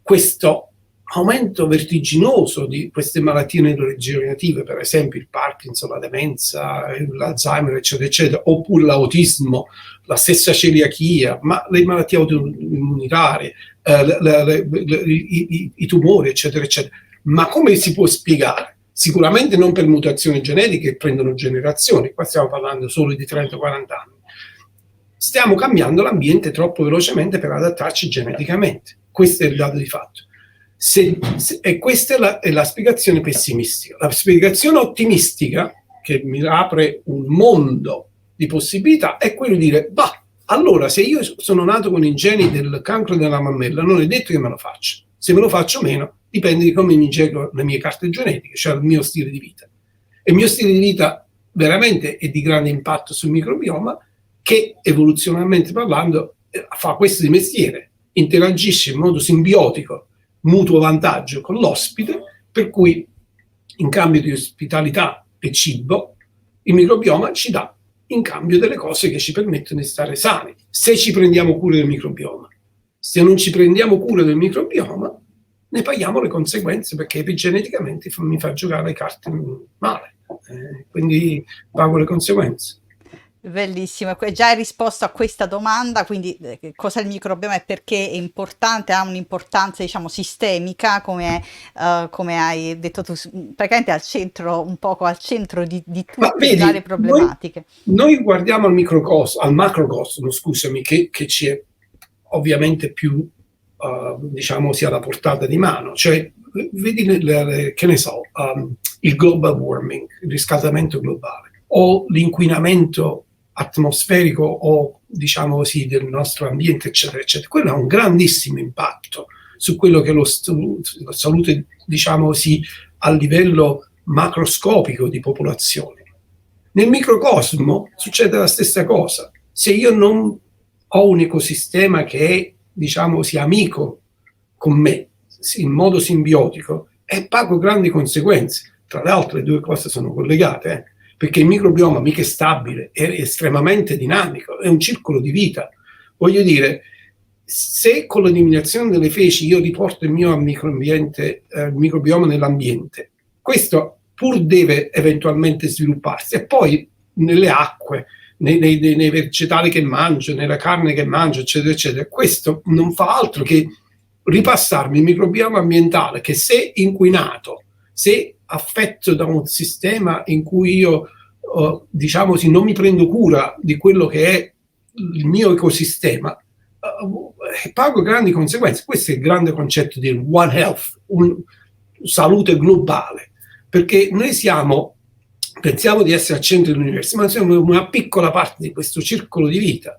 questo aumento vertiginoso di queste malattie neurodegenerative, per esempio il Parkinson, la demenza, l'Alzheimer, eccetera, eccetera, oppure l'autismo, la stessa celiachia, ma le malattie autoimmunitarie, i tumori, eccetera, eccetera. Ma come si può spiegare? Sicuramente non per mutazioni genetiche che prendono generazioni, qua stiamo parlando solo di 30-40 anni. Stiamo cambiando l'ambiente troppo velocemente per adattarci geneticamente. Questo è il dato di fatto. E questa è la spiegazione pessimistica. La spiegazione ottimistica, che mi apre un mondo di possibilità, è quello di dire, bah, allora se io sono nato con i geni del cancro della mammella, non è detto che me lo faccio. Se me lo faccio meno, dipende di come mi gioco le mie carte genetiche, cioè il mio stile di vita. E il mio stile di vita veramente è di grande impatto sul microbioma che, evoluzionalmente parlando, fa questo di mestiere, interagisce in modo simbiotico, mutuo vantaggio con l'ospite, per cui in cambio di ospitalità e cibo, il microbioma ci dà in cambio delle cose che ci permettono di stare sani, se ci prendiamo cura del microbioma. Se non ci prendiamo cura del microbioma, ne paghiamo le conseguenze perché epigeneticamente mi fa giocare le carte male, quindi pago le conseguenze. Bellissimo, già hai risposto a questa domanda, quindi cos'è il microbioma e perché è importante, ha un'importanza diciamo sistemica, come hai detto tu, praticamente al centro, un poco al centro di tutte le varie problematiche. Noi guardiamo al macrocosmo, scusami, che ci è ovviamente più, diciamo, sia alla portata di mano, cioè vedi, che ne so, il global warming, il riscaldamento globale, o l'inquinamento atmosferico o diciamo così del nostro ambiente, eccetera, eccetera. Quello ha un grandissimo impatto su quello che è la salute, diciamo così, a livello macroscopico di popolazione. Nel microcosmo succede la stessa cosa. Se io non ho un ecosistema che è, diciamo così, amico con me, in modo simbiotico, e pago grandi conseguenze. Tra l'altro le due cose sono collegate, perché il microbioma mica è stabile, è estremamente dinamico, è un circolo di vita. Voglio dire, se con l'eliminazione delle feci io riporto il mio microbioma nell'ambiente, questo pur deve eventualmente svilupparsi, e poi nelle acque, nei vegetali che mangio, nella carne che mangio, eccetera, eccetera, questo non fa altro che ripassarmi il microbioma ambientale che, se inquinato, se affetto da un sistema in cui io, diciamo così, non mi prendo cura di quello che è il mio ecosistema, pago grandi conseguenze. Questo è il grande concetto di One Health, salute globale, perché noi pensiamo di essere al centro dell'universo, ma siamo una piccola parte di questo circolo di vita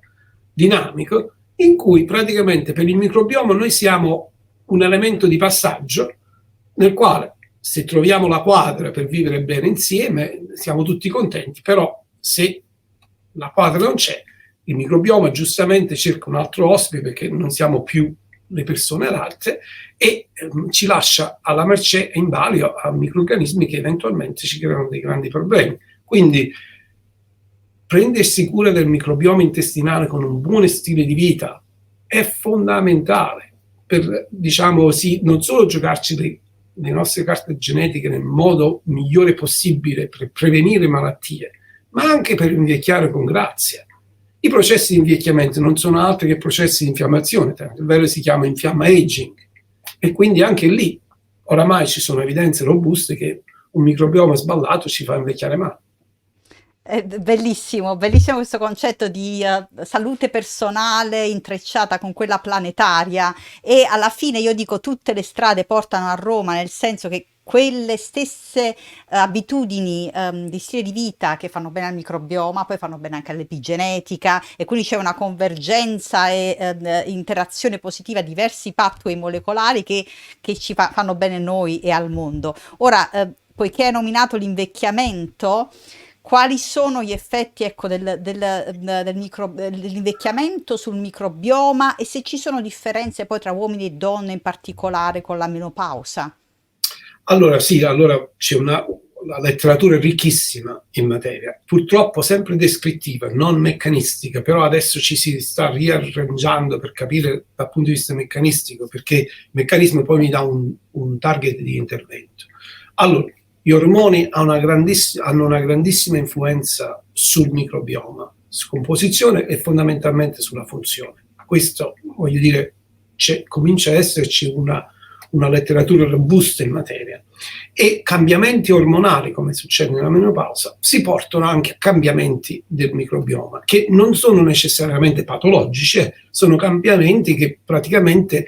dinamico in cui praticamente per il microbioma noi siamo un elemento di passaggio nel quale, se troviamo la quadra per vivere bene insieme, siamo tutti contenti, però se la quadra non c'è, il microbioma giustamente cerca un altro ospite, perché non siamo più le persone adatte, e ci lascia alla mercé e in balio a microrganismi che eventualmente ci creano dei grandi problemi. Quindi prendersi cura del microbioma intestinale con un buon stile di vita è fondamentale per, diciamo così, non solo giocarci le nostre carte genetiche nel modo migliore possibile per prevenire malattie, ma anche per invecchiare con grazia. I processi di invecchiamento non sono altri che processi di infiammazione, tanto vero si chiama aging, e quindi anche lì oramai ci sono evidenze robuste che un microbioma sballato ci fa invecchiare male. È bellissimo, bellissimo questo concetto di salute personale intrecciata con quella planetaria, e alla fine io dico tutte le strade portano a Roma, nel senso che quelle stesse abitudini di stile di vita che fanno bene al microbioma poi fanno bene anche all'epigenetica, e quindi c'è una convergenza e interazione positiva di diversi pathway molecolari che fanno bene a noi e al mondo. Ora, poiché hai nominato l'invecchiamento, quali sono gli effetti, ecco, dell'invecchiamento sul microbioma, e se ci sono differenze poi tra uomini e donne, in particolare con la menopausa? Allora sì, c'è la letteratura è ricchissima in materia, purtroppo sempre descrittiva, non meccanistica, però adesso ci si sta riarrangiando per capire dal punto di vista meccanistico, perché il meccanismo poi mi dà un target di intervento. Allora, gli ormoni hanno una grandissima influenza sul microbioma, su composizione e fondamentalmente sulla funzione. Questo, voglio dire, comincia a esserci una letteratura robusta in materia, e cambiamenti ormonali, come succede nella menopausa, si portano anche a cambiamenti del microbioma, che non sono necessariamente patologici, sono cambiamenti che praticamente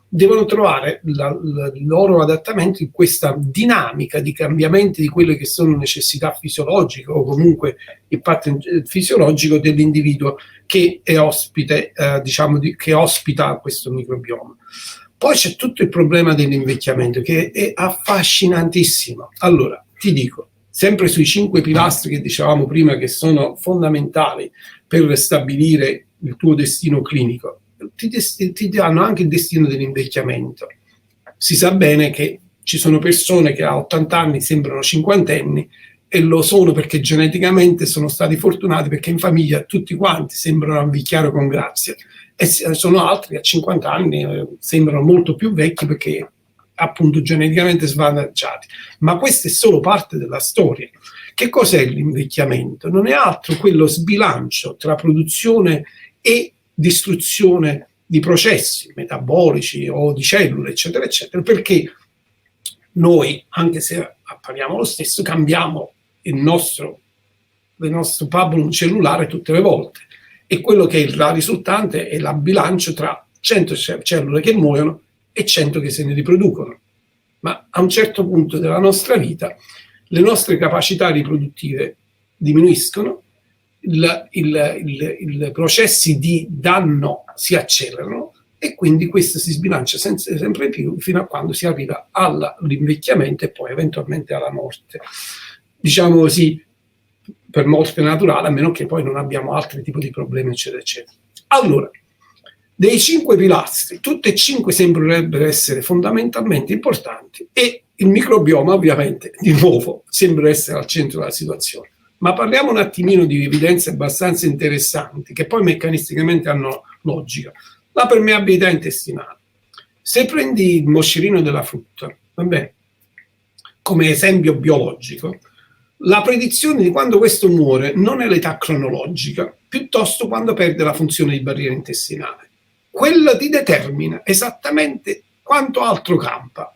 devono trovare il loro adattamento in questa dinamica di cambiamenti di quelle che sono necessità fisiologiche, o comunque il pattern fisiologico dell'individuo che è ospite, che ospita questo microbioma. Poi c'è tutto il problema dell'invecchiamento, che è affascinantissimo. Allora, ti dico, sempre sui 5 pilastri che dicevamo prima, che sono fondamentali per stabilire il tuo destino clinico, ti danno anche il destino dell'invecchiamento. Si sa bene che ci sono persone che a 80 anni sembrano cinquantenni, e lo sono perché geneticamente sono stati fortunati, perché in famiglia tutti quanti sembrano invecchiare con grazia, e sono altri che a 50 anni sembrano molto più vecchi perché appunto geneticamente svantaggiati. Ma questa è solo parte della storia. Che cos'è l'invecchiamento? Non è altro quello sbilancio tra produzione e distruzione di processi metabolici o di cellule, eccetera, eccetera, perché noi, anche se appariamo lo stesso, cambiamo il nostro pabulum cellulare tutte le volte, e quello che è la risultante è la bilancio tra 100 cellule che muoiono e 100 che se ne riproducono. Ma a un certo punto della nostra vita le nostre capacità riproduttive diminuiscono, i processi di danno si accelerano, e quindi questo si sbilancia sempre più fino a quando si arriva all'invecchiamento e poi eventualmente alla morte. Diciamo così, per morte naturale, a meno che poi non abbiamo altri tipi di problemi, eccetera, eccetera. Allora, dei 5 pilastri, tutti e 5 sembrerebbero essere fondamentalmente importanti, e il microbioma ovviamente, di nuovo, sembra essere al centro della situazione. Ma parliamo un attimino di evidenze abbastanza interessanti, che poi meccanisticamente hanno logica. La permeabilità intestinale. Se prendi il moscerino della frutta, vabbè, come esempio biologico, la predizione di quando questo muore non è l'età cronologica, piuttosto quando perde la funzione di barriera intestinale. Quella ti determina esattamente quanto altro campa.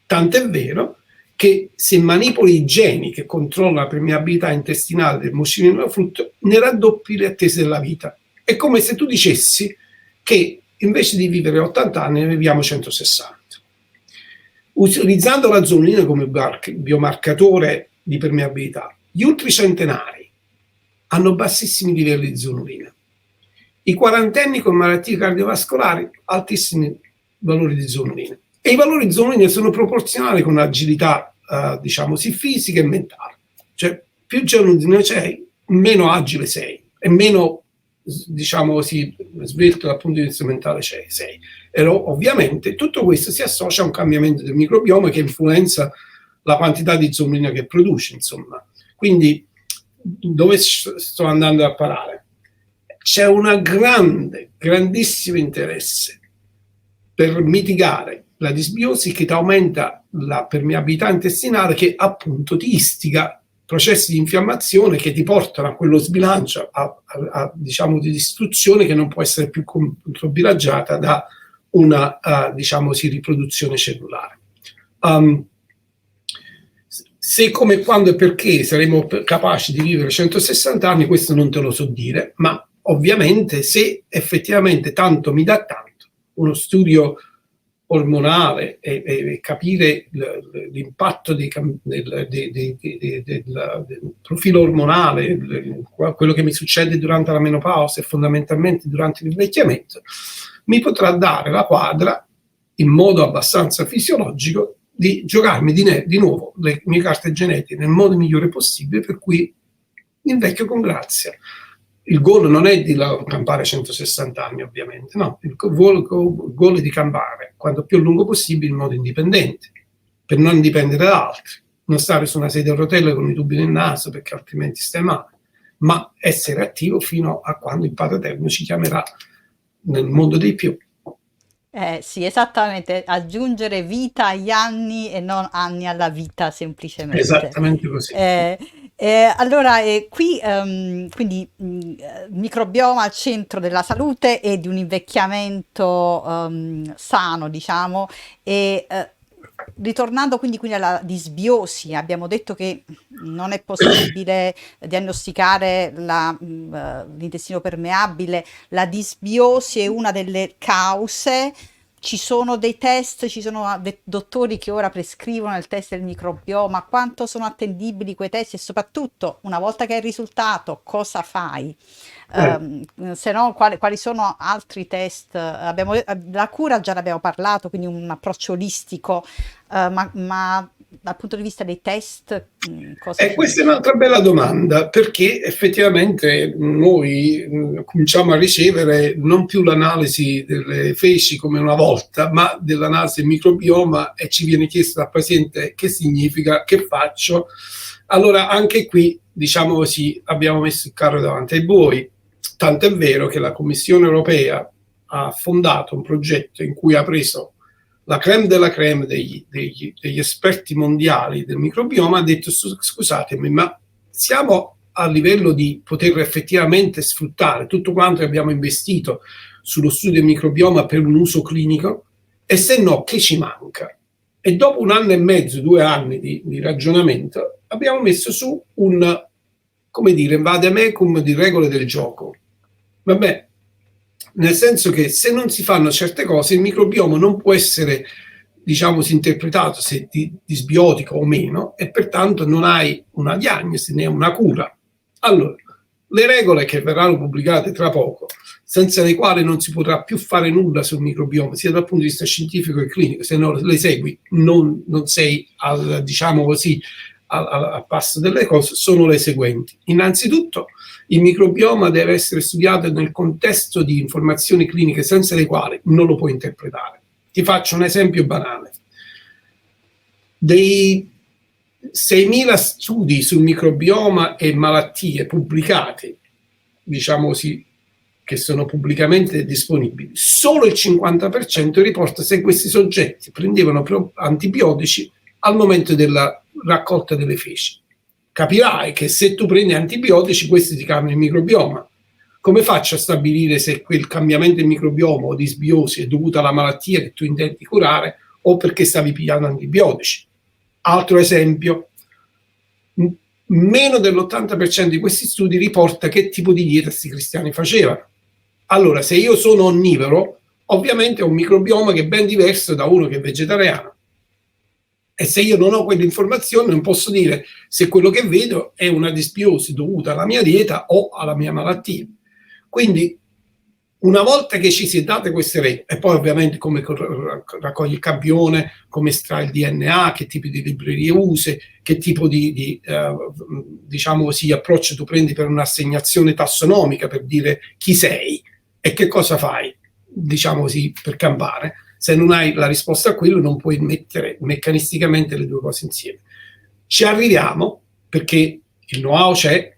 Tant'è vero che se manipoli i geni che controllano la permeabilità intestinale del moscerino della frutta, ne raddoppi le attese della vita. È come se tu dicessi che invece di vivere 80 anni ne viviamo 160. Utilizzando la zonulina come biomarcatore di permeabilità, gli ultracentenari hanno bassissimi livelli di zonulina. I quarantenni con malattie cardiovascolari, altissimi valori di zonulina. E i valori di zonulina sono proporzionali con l'agilità, diciamo, sì, fisica e mentale. Cioè, più zonulina c'hai, meno agile sei, e meno, diciamo così, svelto dal punto di vista mentale sei. E ovviamente tutto questo si associa a un cambiamento del microbioma che influenza la quantità di zonulina che produce, insomma. Quindi, dove sto andando a parare? C'è un grandissimo interesse per mitigare la disbiosi che ti aumenta la permeabilità intestinale, che appunto ti istiga processi di infiammazione che ti portano a quello sbilancio, diciamo, di distruzione che non può essere più controbilanciata da una, diciamo così, riproduzione cellulare. Se, come, quando e perché saremo capaci di vivere 160 anni, questo non te lo so dire, ma ovviamente se effettivamente tanto mi dà tanto, uno studio ormonale e capire l'impatto del profilo ormonale, quello che mi succede durante la menopausa e fondamentalmente durante l'invecchiamento, mi potrà dare la quadra in modo abbastanza fisiologico di giocarmi di nuovo le mie carte genetiche nel modo migliore possibile, per cui invecchio con grazia. Il goal non è di campare 160 anni, ovviamente, no, il goal è di campare quanto più a lungo possibile in modo indipendente, per non dipendere da altri, non stare su una sedia a rotelle con i tubi nel naso perché altrimenti stai male, ma essere attivo fino a quando il Padre Eterno ci chiamerà nel mondo dei più. Sì, esattamente, aggiungere vita agli anni e non anni alla vita semplicemente. Esattamente così. Allora, qui quindi microbioma al centro della salute e di un invecchiamento sano, diciamo, e ritornando quindi alla disbiosi, abbiamo detto che non è possibile diagnosticare l'intestino permeabile, la disbiosi è una delle cause. Ci sono dei test, ci sono dottori che ora prescrivono il test del microbioma, quanto sono attendibili quei test e soprattutto una volta che hai il risultato cosa fai? Se no, quali sono altri test? La cura già ne abbiamo parlato, quindi un approccio olistico, ma dal punto di vista dei test, questa è un'altra bella domanda, perché effettivamente noi cominciamo a ricevere non più l'analisi delle feci come una volta, ma dell'analisi del microbioma, e ci viene chiesto dal paziente che significa, che faccio. Allora anche qui, diciamo così, abbiamo messo il carro davanti ai buoi, tant'è vero che la Commissione europea ha fondato un progetto in cui ha preso la crème della crème degli esperti mondiali del microbioma, ha detto: scusatemi, ma siamo a livello di poter effettivamente sfruttare tutto quanto che abbiamo investito sullo studio del microbioma per un uso clinico? E se no, che ci manca? E dopo 1 anno e mezzo, 2 anni di ragionamento, abbiamo messo su un, come dire, vademecum di regole del gioco. Vabbè, nel senso che se non si fanno certe cose, il microbioma non può essere, diciamo, interpretato se disbiotico o meno, e pertanto non hai una diagnosi né una cura. Allora, le regole che verranno pubblicate tra poco, senza le quali non si potrà più fare nulla sul microbioma, sia dal punto di vista scientifico che clinico, se non le segui non sei diciamo così, al passo delle cose, sono le seguenti. Innanzitutto, il microbioma deve essere studiato nel contesto di informazioni cliniche senza le quali non lo puoi interpretare. Ti faccio un esempio banale. dei 6.000 studi sul microbioma e malattie pubblicati, diciamo così, che sono pubblicamente disponibili, solo il 50% riporta se questi soggetti prendevano antibiotici al momento della raccolta delle feci. Capirai che se tu prendi antibiotici, questi ti cambiano il microbioma. Come faccio a stabilire se quel cambiamento del microbioma o disbiosi è dovuto alla malattia che tu intendi curare o perché stavi pigliando antibiotici? Altro esempio, meno dell'80% di questi studi riporta che tipo di dieta questi cristiani facevano. Allora, se io sono onnivoro, ovviamente ho un microbioma che è ben diverso da uno che è vegetariano. E se io non ho quell'informazione non posso dire se quello che vedo è una disbiosi dovuta alla mia dieta o alla mia malattia. Quindi, una volta che ci si è date queste regole, e poi ovviamente come raccoglie il campione, come estrae il DNA, che tipi di librerie usi, che tipo di diciamo così, approccio tu prendi per un'assegnazione tassonomica, per dire chi sei e che cosa fai, diciamo così, per campare. Se non hai la risposta a quello non puoi mettere meccanisticamente le due cose insieme. Ci arriviamo perché il know-how c'è,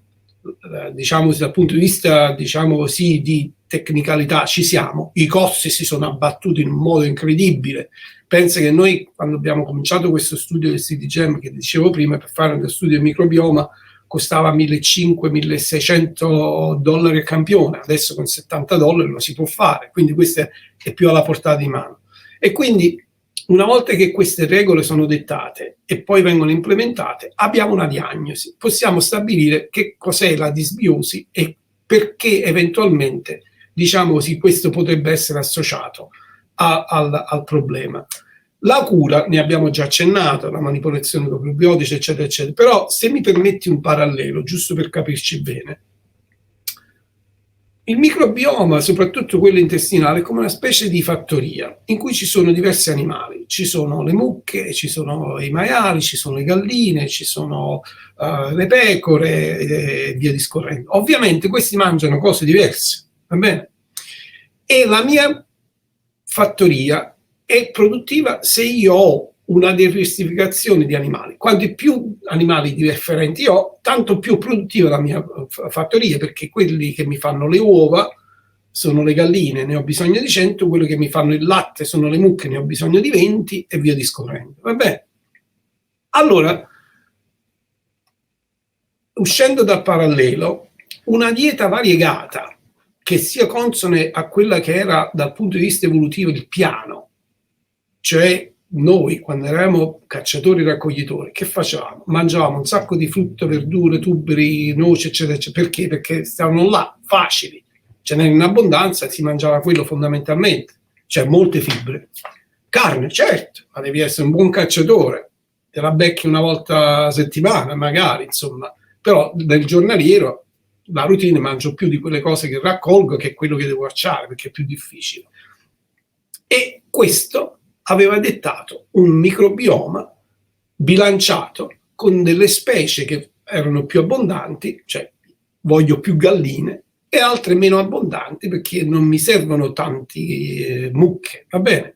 diciamo dal punto di vista, diciamo così, di tecnicalità ci siamo, i costi si sono abbattuti in un modo incredibile. Pensa che noi quando abbiamo cominciato questo studio del CDGEM che dicevo prima, per fare uno studio di microbioma costava $1.500-1.600 a campione, adesso con $70 lo si può fare, quindi questo è più alla portata di mano. E quindi una volta che queste regole sono dettate e poi vengono implementate, abbiamo una diagnosi, possiamo stabilire che cos'è la disbiosi e perché eventualmente, diciamo così, questo potrebbe essere associato al problema. La cura, ne abbiamo già accennato, la manipolazione con probiotici, eccetera, eccetera. Però se mi permetti un parallelo, giusto per capirci bene, il microbioma, soprattutto quello intestinale, è come una specie di fattoria in cui ci sono diversi animali. Ci sono le mucche, ci sono i maiali, ci sono le galline, ci sono le pecore e via discorrendo. Ovviamente questi mangiano cose diverse, va bene? E la mia fattoria è produttiva se io ho una diversificazione di animali. Quanti più animali differenti ho, tanto più produttiva la mia fattoria, perché quelli che mi fanno le uova sono le galline, ne ho bisogno di 100, quelli che mi fanno il latte sono le mucche, ne ho bisogno di 20 e via discorrendo. Va bene? Allora, uscendo dal parallelo, una dieta variegata che sia consone a quella che era dal punto di vista evolutivo il piano, cioè noi quando eravamo cacciatori raccoglitori che facevamo? Mangiavamo un sacco di frutta, verdure, tuberi, noci eccetera eccetera. Perché? Perché stavano là, facili, ce n'era in abbondanza e si mangiava quello fondamentalmente, cioè molte fibre. Carne, certo, ma devi essere un buon cacciatore, te la becchi una volta a settimana magari, insomma, però nel giornaliero la routine mangio più di quelle cose che raccolgo che quello che devo cacciare, perché è più difficile. E questo aveva dettato un microbioma bilanciato con delle specie che erano più abbondanti, cioè voglio più galline, e altre meno abbondanti perché non mi servono tanti mucche, va bene?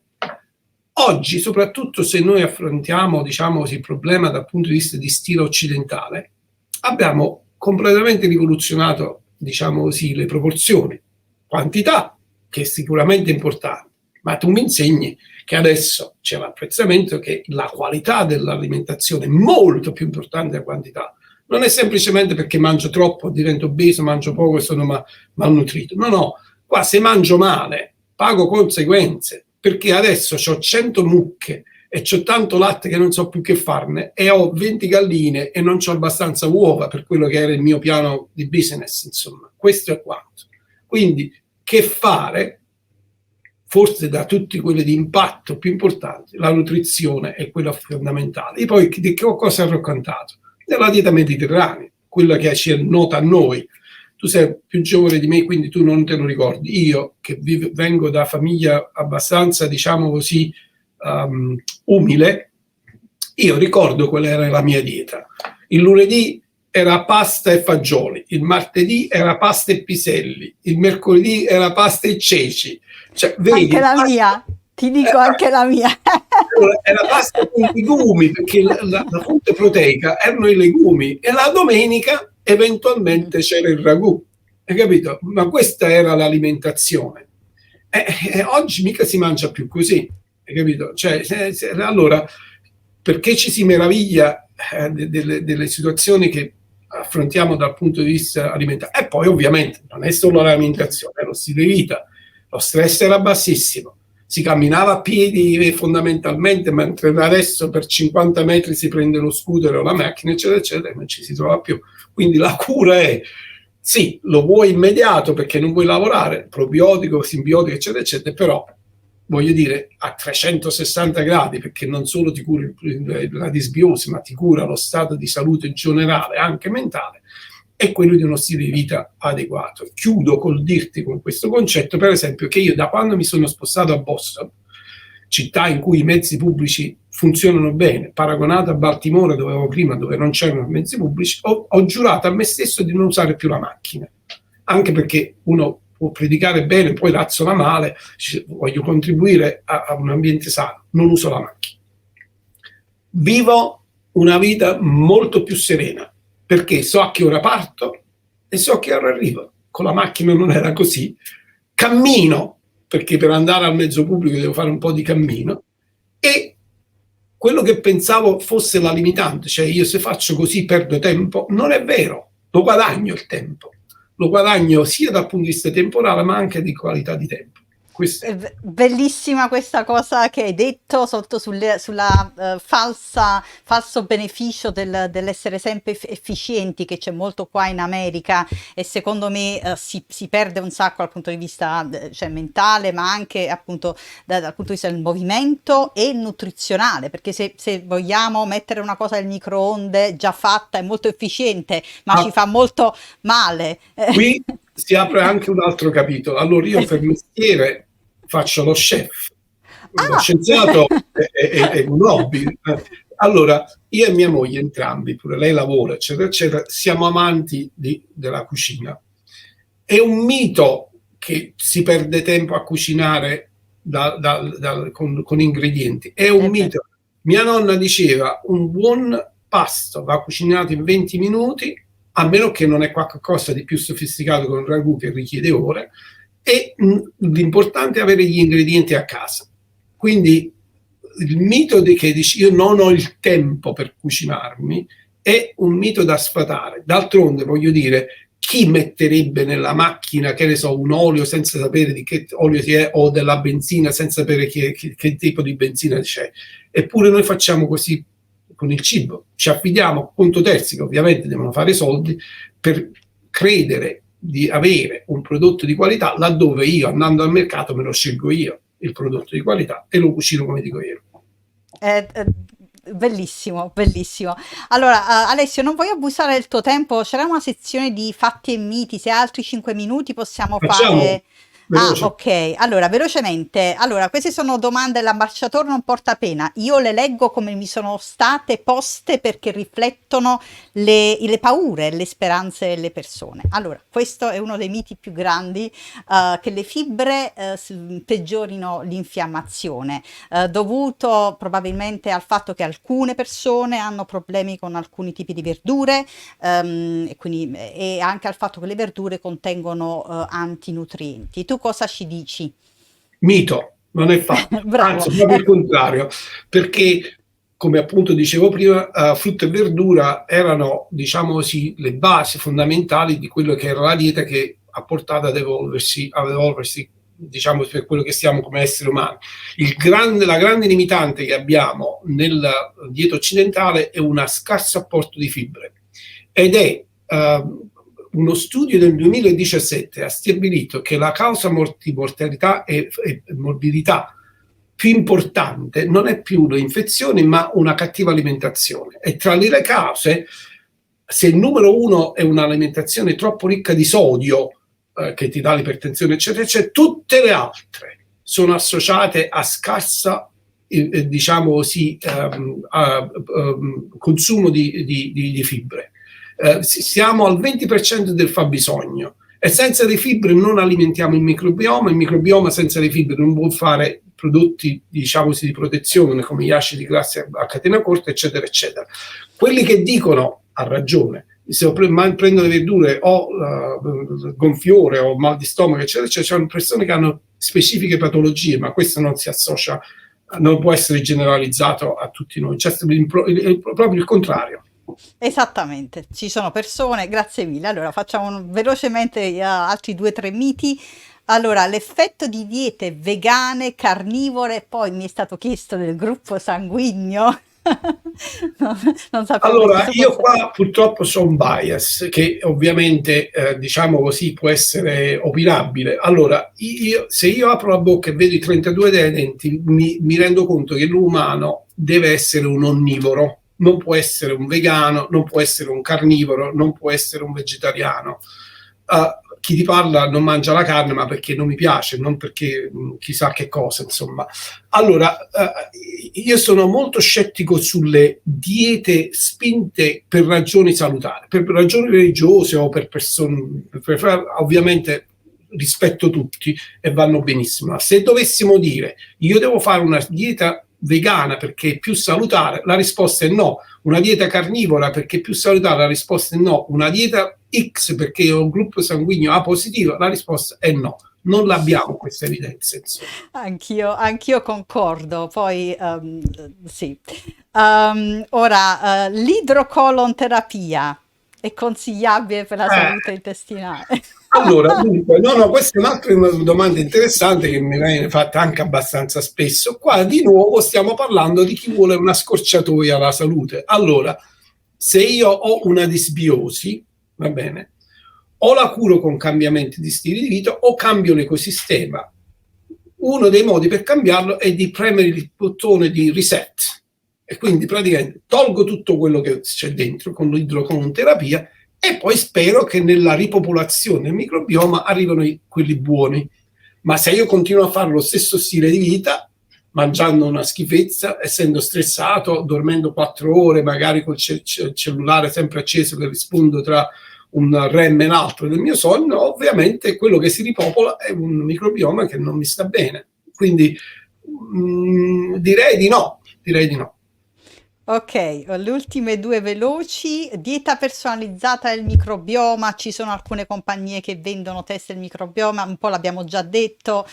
Oggi, soprattutto se noi affrontiamo, diciamo così, il problema dal punto di vista di stile occidentale, abbiamo completamente rivoluzionato, diciamo così, le proporzioni, quantità, che è sicuramente importante, ma tu mi insegni che adesso c'è l'apprezzamento che la qualità dell'alimentazione è molto più importante della quantità. Non è semplicemente perché mangio troppo, divento obeso, mangio poco e sono malnutrito. No, no, qua se mangio male pago conseguenze, perché adesso ho 100 mucche e ho tanto latte che non so più che farne e ho 20 galline e non ho abbastanza uova per quello che era il mio piano di business, insomma. Questo è quanto. Quindi, che fare? Forse da tutti quelli di impatto più importanti, la nutrizione è quella fondamentale. E poi di che cosa ho raccontato? Della dieta mediterranea, quella che ci è nota a noi. Tu sei più giovane di me, quindi tu non te lo ricordi. Io, che vengo da famiglia abbastanza, diciamo così, umile, io ricordo qual era la mia dieta. Il lunedì era pasta e fagioli, il martedì era pasta e piselli, il mercoledì era pasta e ceci. Cioè, vedi, anche la mia, ti dico anche la mia. Allora, era pasta con legumi, perché la fonte proteica erano i legumi, e la domenica eventualmente c'era il ragù, hai capito? Ma questa era l'alimentazione. Oggi mica si mangia più così, hai capito? Cioè, allora, perché ci si meraviglia delle situazioni che affrontiamo dal punto di vista alimentare? E poi ovviamente non è solo l'alimentazione, è lo stile di vita, lo stress era bassissimo, si camminava a piedi fondamentalmente, mentre adesso per 50 metri si prende lo scooter o la macchina, eccetera, eccetera, e non ci si trova più. Quindi la cura è, sì, lo vuoi immediato perché non vuoi lavorare, probiotico, simbiotico, eccetera, eccetera, però voglio dire a 360 gradi, perché non solo ti cura la disbiosi, ma ti cura lo stato di salute generale, anche mentale, è quello di uno stile di vita adeguato. Chiudo col dirti con questo concetto, per esempio, che io da quando mi sono spostato a Boston, città in cui i mezzi pubblici funzionano bene, paragonato a Baltimora dove avevo prima, dove non c'erano mezzi pubblici, ho giurato a me stesso di non usare più la macchina, anche perché uno può predicare bene, poi razzola male, voglio contribuire a un ambiente sano, non uso la macchina. Vivo una vita molto più serena, perché so a che ora parto e so a che ora arrivo. Con la macchina non era così. Cammino, perché per andare al mezzo pubblico devo fare un po' di cammino, e quello che pensavo fosse la limitante, cioè io se faccio così perdo tempo, non è vero, lo guadagno il tempo. Lo guadagno sia dal punto di vista temporale ma anche di qualità di tempo. Bellissima questa cosa che hai detto sulla falso beneficio dell'essere sempre efficienti, che c'è molto qua in America, e secondo me si perde un sacco dal punto di vista cioè, mentale, ma anche appunto dal punto di vista del movimento e nutrizionale, perché se vogliamo mettere una cosa nel microonde già fatta è molto efficiente, ma ci fa molto male. Qui si apre anche un altro capitolo. Allora io per mestiere faccio lo chef, lo scienziato è un hobby. Allora io e mia moglie entrambi, pure lei lavora eccetera eccetera, siamo amanti della cucina. È un mito che si perde tempo a cucinare con ingredienti, è un mito. Mia nonna diceva un buon pasto va cucinato in 20 minuti, a meno che non è qualcosa di più sofisticato con un ragù che richiede ore, e l'importante è avere gli ingredienti a casa. Quindi il mito di che dici io non ho il tempo per cucinarmi è un mito da sfatare. D'altronde voglio dire, chi metterebbe nella macchina, che ne so, un olio senza sapere di che olio è, o della benzina senza sapere che tipo di benzina c'è? Eppure noi facciamo così con il cibo, ci affidiamo a conto terzi, che ovviamente devono fare soldi, per credere di avere un prodotto di qualità, laddove io andando al mercato me lo scelgo io il prodotto di qualità e lo cucino come dico io. Bellissimo, bellissimo. Allora, Alessio, non voglio abusare del tuo tempo, c'era una sezione di fatti e miti, se hai altri 5 minuti possiamo fare... Veloce. Ah, ok. Allora, velocemente. Allora, queste sono domande l'ambasciatore non porta pena. Io le leggo come mi sono state poste perché riflettono le paure, le speranze delle persone. Allora, questo è uno dei miti più grandi, che le fibre peggiorino l'infiammazione, dovuto probabilmente al fatto che alcune persone hanno problemi con alcuni tipi di verdure, e anche al fatto che le verdure contengono antinutrienti. Tu cosa ci dici? Mito, non è fatto, Bravo. anzi proprio il contrario, perché come appunto dicevo prima, frutta e verdura erano, diciamo così, le basi fondamentali di quello che era la dieta che ha portato ad evolversi, diciamo, per quello che siamo come esseri umani. La grande limitante che abbiamo nella dieta occidentale è un scarso apporto di fibre, ed è uno studio del 2017 ha stabilito che la causa di mortalità e morbidità più importante non è più le infezioni ma una cattiva alimentazione, e tra le cause, se il numero uno è un'alimentazione troppo ricca di sodio, che ti dà l'ipertensione eccetera eccetera, tutte le altre sono associate a scarsa diciamo così consumo di fibre. Siamo al 20% del fabbisogno E senza le fibre non alimentiamo il microbioma senza le fibre non può fare prodotti, diciamo così, di protezione come gli acidi grassi a catena corta, eccetera, eccetera. Quelli che dicono, ha ragione, se prendo le verdure o gonfiore o mal di stomaco, eccetera, eccetera, ci sono persone che hanno specifiche patologie, ma questo non si associa, non può essere generalizzato a tutti noi, c'è proprio il contrario. Esattamente, ci sono persone, grazie mille. Allora facciamo velocemente altri 2 o 3 miti. Allora, l'effetto di diete vegane, carnivore, poi mi è stato chiesto del gruppo sanguigno. Non sapevo Allora, che io fosse. qua purtroppo ho un bias che ovviamente, diciamo così, può essere opinabile. Allora, se io apro la bocca e vedo i 32 denti, mi rendo conto che l'umano deve essere un onnivoro, non può essere un vegano, non può essere un carnivoro, non può essere un vegetariano. Chi ti parla non mangia la carne, ma perché non mi piace, non perché chissà che cosa, insomma. Allora, io sono molto scettico sulle diete spinte per ragioni salutari, per ragioni religiose o per persone, ovviamente rispetto tutti e vanno benissimo. Se dovessimo dire io devo fare una dieta vegana perché è più salutare, la risposta è no. Una dieta carnivora perché è più salutare, la risposta è no. Una dieta X perché ho un gruppo sanguigno A positivo, la risposta è no. Non l'abbiamo queste evidenze, insomma. Anch'io concordo. Poi sì. Ora, l'idrocolonterapia è consigliabile per la salute intestinale? Allora, dunque, no, questa è un'altra domanda interessante che mi viene fatta anche abbastanza spesso. Qua di nuovo stiamo parlando di chi vuole una scorciatoia alla salute. Allora, se io ho una disbiosi, va bene, o la curo con cambiamenti di stile di vita o cambio l'ecosistema. Uno dei modi per cambiarlo è di premere il bottone di reset e quindi praticamente tolgo tutto quello che c'è dentro con l'idrocolonterapia e poi spero che nella ripopolazione del microbioma arrivano quelli buoni. Ma se io continuo a fare lo stesso stile di vita, mangiando una schifezza, essendo stressato, dormendo 4 ore, magari col cellulare sempre acceso che rispondo tra un REM e l'altro del mio sonno, ovviamente quello che si ripopola è un microbioma che non mi sta bene. Quindi direi di no. Ok, le ultime 2 veloci. Dieta personalizzata del microbioma. Ci sono alcune compagnie che vendono test del microbioma, un po' l'abbiamo già detto,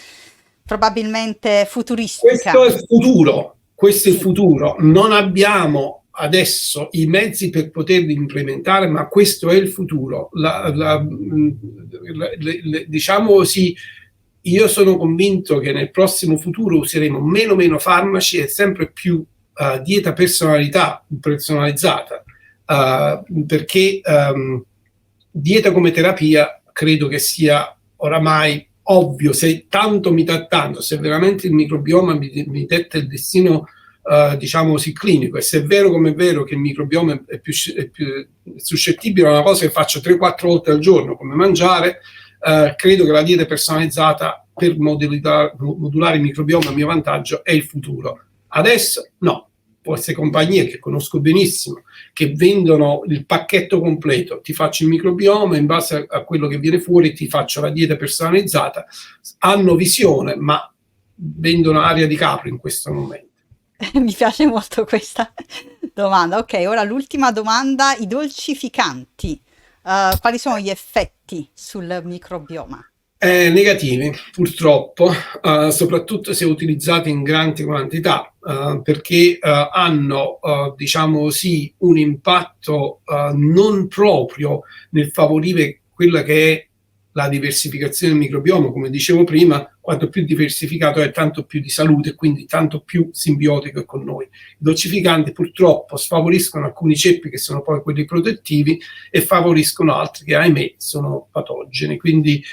probabilmente futuristica. Questo è il futuro, questo è il Sì. futuro. Non abbiamo adesso i mezzi per poterli implementare, ma questo è il futuro. Diciamo così, io sono convinto che nel prossimo futuro useremo meno farmaci e sempre più dieta personalizzata, perché dieta come terapia credo che sia oramai ovvio, se tanto mi dà tanto, se veramente il microbioma mi detta il destino diciamo così clinico, e se è vero come è vero che il microbioma è più suscettibile a una cosa che faccio 3-4 volte al giorno come mangiare, credo che la dieta personalizzata per modulare il microbioma a mio vantaggio è il futuro. Adesso no, queste compagnie che conosco benissimo, che vendono il pacchetto completo, ti faccio il microbioma, in base a quello che viene fuori ti faccio la dieta personalizzata, hanno visione, ma vendono aria di capro in questo momento. Mi piace molto questa domanda. Ok, ora l'ultima domanda, i dolcificanti, quali sono gli effetti sul microbioma? Negativi, purtroppo, soprattutto se utilizzati in grandi quantità, perché hanno, diciamo così, un impatto non proprio nel favorire quella che è la diversificazione del microbioma. Come dicevo prima, quanto più diversificato è, tanto più di salute, quindi tanto più simbiotico è con noi. I dolcificanti purtroppo sfavoriscono alcuni ceppi che sono poi quelli protettivi e favoriscono altri che, ahimè, sono patogeni. Quindi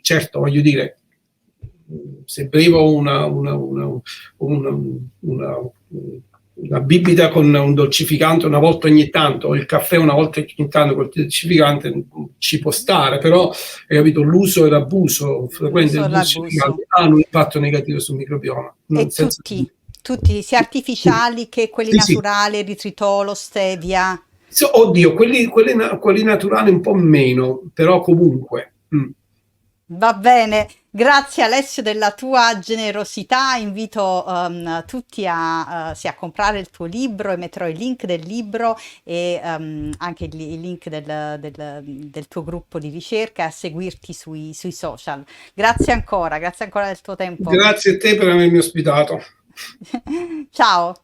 certo, voglio dire, se bevo una bibita con un dolcificante una volta ogni tanto, o il caffè una volta ogni tanto col dolcificante, ci può stare, però hai capito, l'uso e l'abuso frequente del dolcificante hanno un impatto negativo sul microbioma. E tutti, sia artificiali che quelli naturali, eritritolo, stevia. Oddio, quelli naturali un po' meno, però comunque Mm. Va bene, grazie Alessio della tua generosità, invito tutti sì, a comprare il tuo libro e metterò il link del libro e anche il link del tuo gruppo di ricerca e a seguirti sui social. Grazie ancora del tuo tempo. Grazie a te per avermi ospitato. Ciao.